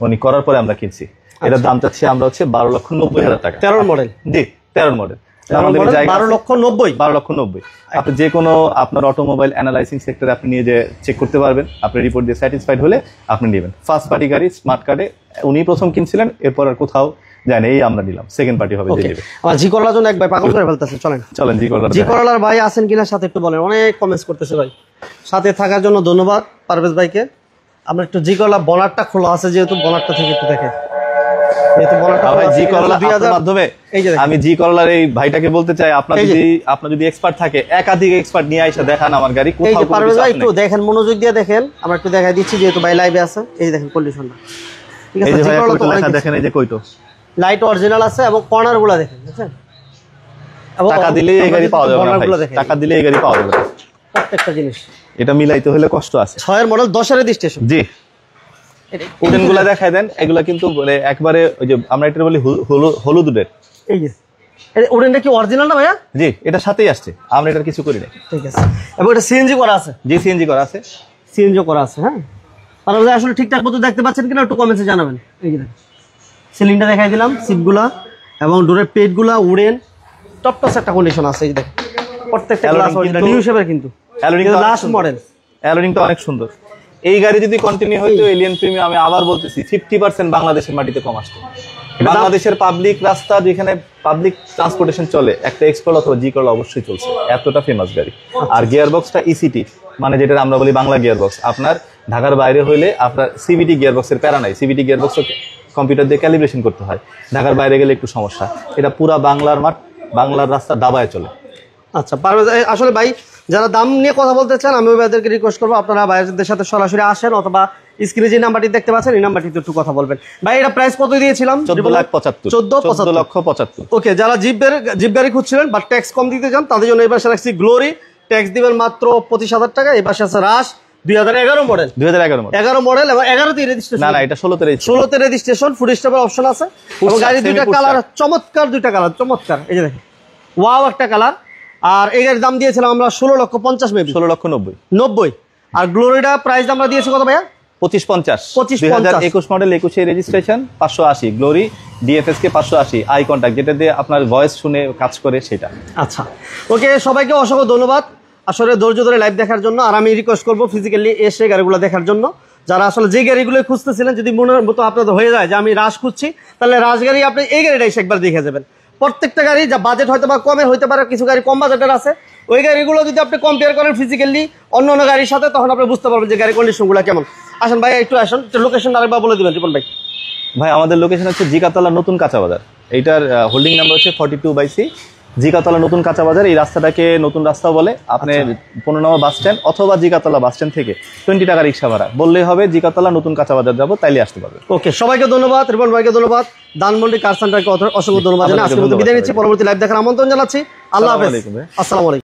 উনি করার পরে আমরা কিনছি। এটার দাম চাচ্ছি আমরা হচ্ছে 12,90,000 টাকা। 13 মডেল? জি, 13 মডেল, 12,90,000। আপনি যে কোনো আপনার অটোমোবাইল অ্যানালাইসিং সেক্টরে আপনি নিয়ে যে চেক করতে পারবেন, আপনি রিপোর্ট দিয়ে স্যাটিসফাইড হলে আপনি নেবেন। ফার্স্ট পার্টি গাড়ি, স্মার্ট কার্ডে উনি প্রথম কিনছিলেন, এরপর আর কোথাও জানি, এই আমরা নিলাম, সেকেন্ড পার্টি হবে। আমার জি করলার জন্য এক ভাই পাগল করে ফেলতেছে, চলেন জি করলার ভাই আছেন কিনা সাথে একটু বলেন, অনেক কমেন্টস করতেছে ভাই। সাথে থাকার জন্য ধন্যবাদ পারভেজ ভাইকে। আমরা একটু জি করলা বনারটা খোলা আছে, যেহেতু বনারটা থেকে একটু দেখেন, আমি জি করলার এই ভাইটাকে বলতে চাই, আপনার যদি এক্সপার্ট থাকে একাধিক এক্সপার্ট নিয়ে আইসা দেখান আমার গাড়ি। পারভেজ ভাই একটু দেখেন, মনোযোগ দিয়ে দেখেন, আমরা একটু দেখাই দিচ্ছি যেহেতু ভাই লাইভে আছে। এই দেখেন কন্ডিশনটা, ঠিক আছে? দেখেন এই যে কইটো লাইট অরিজিনাল আছে এবং কর্নার গুলা দেখেন, বুঝছেন? টাকা দিলে এই গাড়ি পাওয়া যাবে না, টাকা দিলে এই গাড়ি পাওয়া যাবে না, প্রত্যেকটা জিনিস। এটা মিলাইতে হলে কষ্ট আছে। 6 এর মডেল, 10 এর রেজিস্ট্রেশন। জি, উডেন গুলা দেখাই দেন, এগুলা কিন্তু একবারে ওই যে আমরা এটা বলি হলুদ উডেন। এই যে উডেনটা কি অরিজিনাল না ভাইয়া? জি, এটা সাথেই আসছে, আমরা এটার কিছু করি না। ঠিক আছে, এবং এটা সিএনজি করা আছে? জি, সিএনজি করা আছে, সিএনজি করা আছে। হ্যাঁ, তাহলে আসলে ঠিকঠাক মতো দেখতে পাচ্ছেন কিনা একটু কমেন্টে জানাবেন। এই যে সিলিংটা দেখাই দিলাম, সিটগুলা এবং ডোরের পেটগুলা উডেন, টপ টপ একটা কন্ডিশন আছে। এই দেখেন প্রত্যেকটা গ্লাস অরিজিনাল, নিউ শেপের, কিন্তু লাস্ট মডেল। অ্যালোরিংটা অনেক সুন্দর। এই গাড়ি যদি কন্টিনিউ হইতো, এলিয়ান প্রিমিয়াম, আমি আবার বলতেছি 50% বাংলাদেশের মাটিতে কম আসতো। বাংলাদেশের পাবলিক রাস্তা, যেখানে পাবলিক ট্রান্সপোর্টেশন চলে, একটা এক্সপ্লোর অথবা জি করলা অবশ্যই চলছে, এতটা ফেমাস গাড়ি। আর গিয়ার বক্সটা ইসিটি, মানে যেটা আমরা বলি বাংলা গিয়ার বক্স। আপনার ঢাকার বাইরে হইলে আপনার সিবিটি গিয়ার বক্সের প্যারা নাই, সিবিটি গিয়ার বক্স কম্পিউটার দিয়ে ক্যালিব্রেশন করতে হয়, ঢাকার বাইরে গেলে একটু সমস্যা। এটা পুরা বাংলার মাঠ, বাংলার রাস্তা দাবায় চলে। আচ্ছা, আসলে ভাই যারা দাম নিয়ে কথা বলতে চান, আমি ভাইদেরকে রিকোয়েস্ট করবো আপনারা ভাইদের সাথে সরাসরি আসেন, অথবা স্ক্রিনে যে নাম্বারটি দেখতে পাচ্ছেন এই নাম্বারটিতে একটু কথা বলবেন। ভাই এটা প্রাইস কত দিয়েছিলাম? 14,75,000। ওকে, যারা জিপ গাড়ি খুঁজছিলেন বা ট্যাক্স কম দিতে চান তাদের জন্য এই পাশে রাখছি গ্লোরি, ট্যাক্স দিবেন মাত্র 25,000 টাকা। এই পাশে আছে রাশ, 2011 মডেল, 11 মডেল এবং 11তে রেজিস্ট্রেশন। না, এটা 16তে রেজিস্ট্রেশন, ফুড স্টপের অপশন আছে এবং গাড়ির দুইটা কালার চমৎকার, দুইটা কালার চমৎকার। এই যে দেখেন, ওয়াও একটা কালার। আর এই গাড়ির দাম দিয়েছিলাম আমরা 16,50,000, মেবি 16,90,000। আর গ্লোরিটা প্রাইস আমরা দিয়েছি কত ভাইয়া? 25,50। 2021 মডেল, 21 রেজিস্ট্রেশন, 580 গ্লোরি, ডিএফএস কে 580, আই কন্টাক্ট, যেটা দিয়ে আপনার ভয়েস শুনে কাজ করে সেটা। আচ্ছা, ওকে, সবাইকে অসংখ্য ধন্যবাদ আসলে ধৈর্য ধরে লাইভ দেখার জন্য। আর আমি রিকোয়েস্ট করবো ফিজিক্যালি এসে গাড়িগুলো দেখার জন্য। যারা আসলে যে গাড়িগুলো খুঁজতেছিলেন, যদি মনের মতো আপনাদের হয়ে যায় যে আমি রাশ খুঁজছি, তাহলে রাশ গাড়ি আপনি এই গাড়িটা এসে একবার দেখে যাবেন। প্রত্যেকটা গাড়ি যা বাজেট হয়তো বা কমের হইতে পারে, কিছু গাড়ি কম বাজেটের আছে, ওই গাড়িগুলো যদি আপনি কম্পেয়ার করেন ফিজিক্যালি অন্য গাড়ির সাথে, তখন আপনি বুঝতে পারবেন যে গাড়ির কন্ডিশনগুলো কেমন। আসেন ভাই, একটু আসেন, লোকেশন আরেকবার বলে দিবেন রিপন ভাই। ভাই আমাদের লোকেশন হচ্ছে জিকাতলা নতুন কাঁচা বাজার, এইটার হোল্ডিং নাম্বার হচ্ছে 42/C, জিকাতলা নতুন কাঁচা বাজার। এই রাস্তাটাকে নতুন রাস্তা বলে। আপনি 15 নম্বর বাস স্ট্যান্ড অথবা জিকাতলা বাস স্ট্যান্ড থেকে 20 টাকা রিক্সা ভাড়া বললেই হবে, জিকাতলা নতুন কাঁচা বাজার যাবো, তাইলে আসতে পারবে। ওকে, সবাইকে ধন্যবাদ, রিপন ভাইকে ধন্যবাদ, ধানমন্ডি কার সেন্টারকে অসংখ্য ধন্যবাদ। আজকে বিদায় নিচ্ছি, পরবর্তী লাইভ দেখার আমন্ত্রণ জানাচ্ছি। আল্লাহ হাফেজ, আসসালামু আলাইকুম।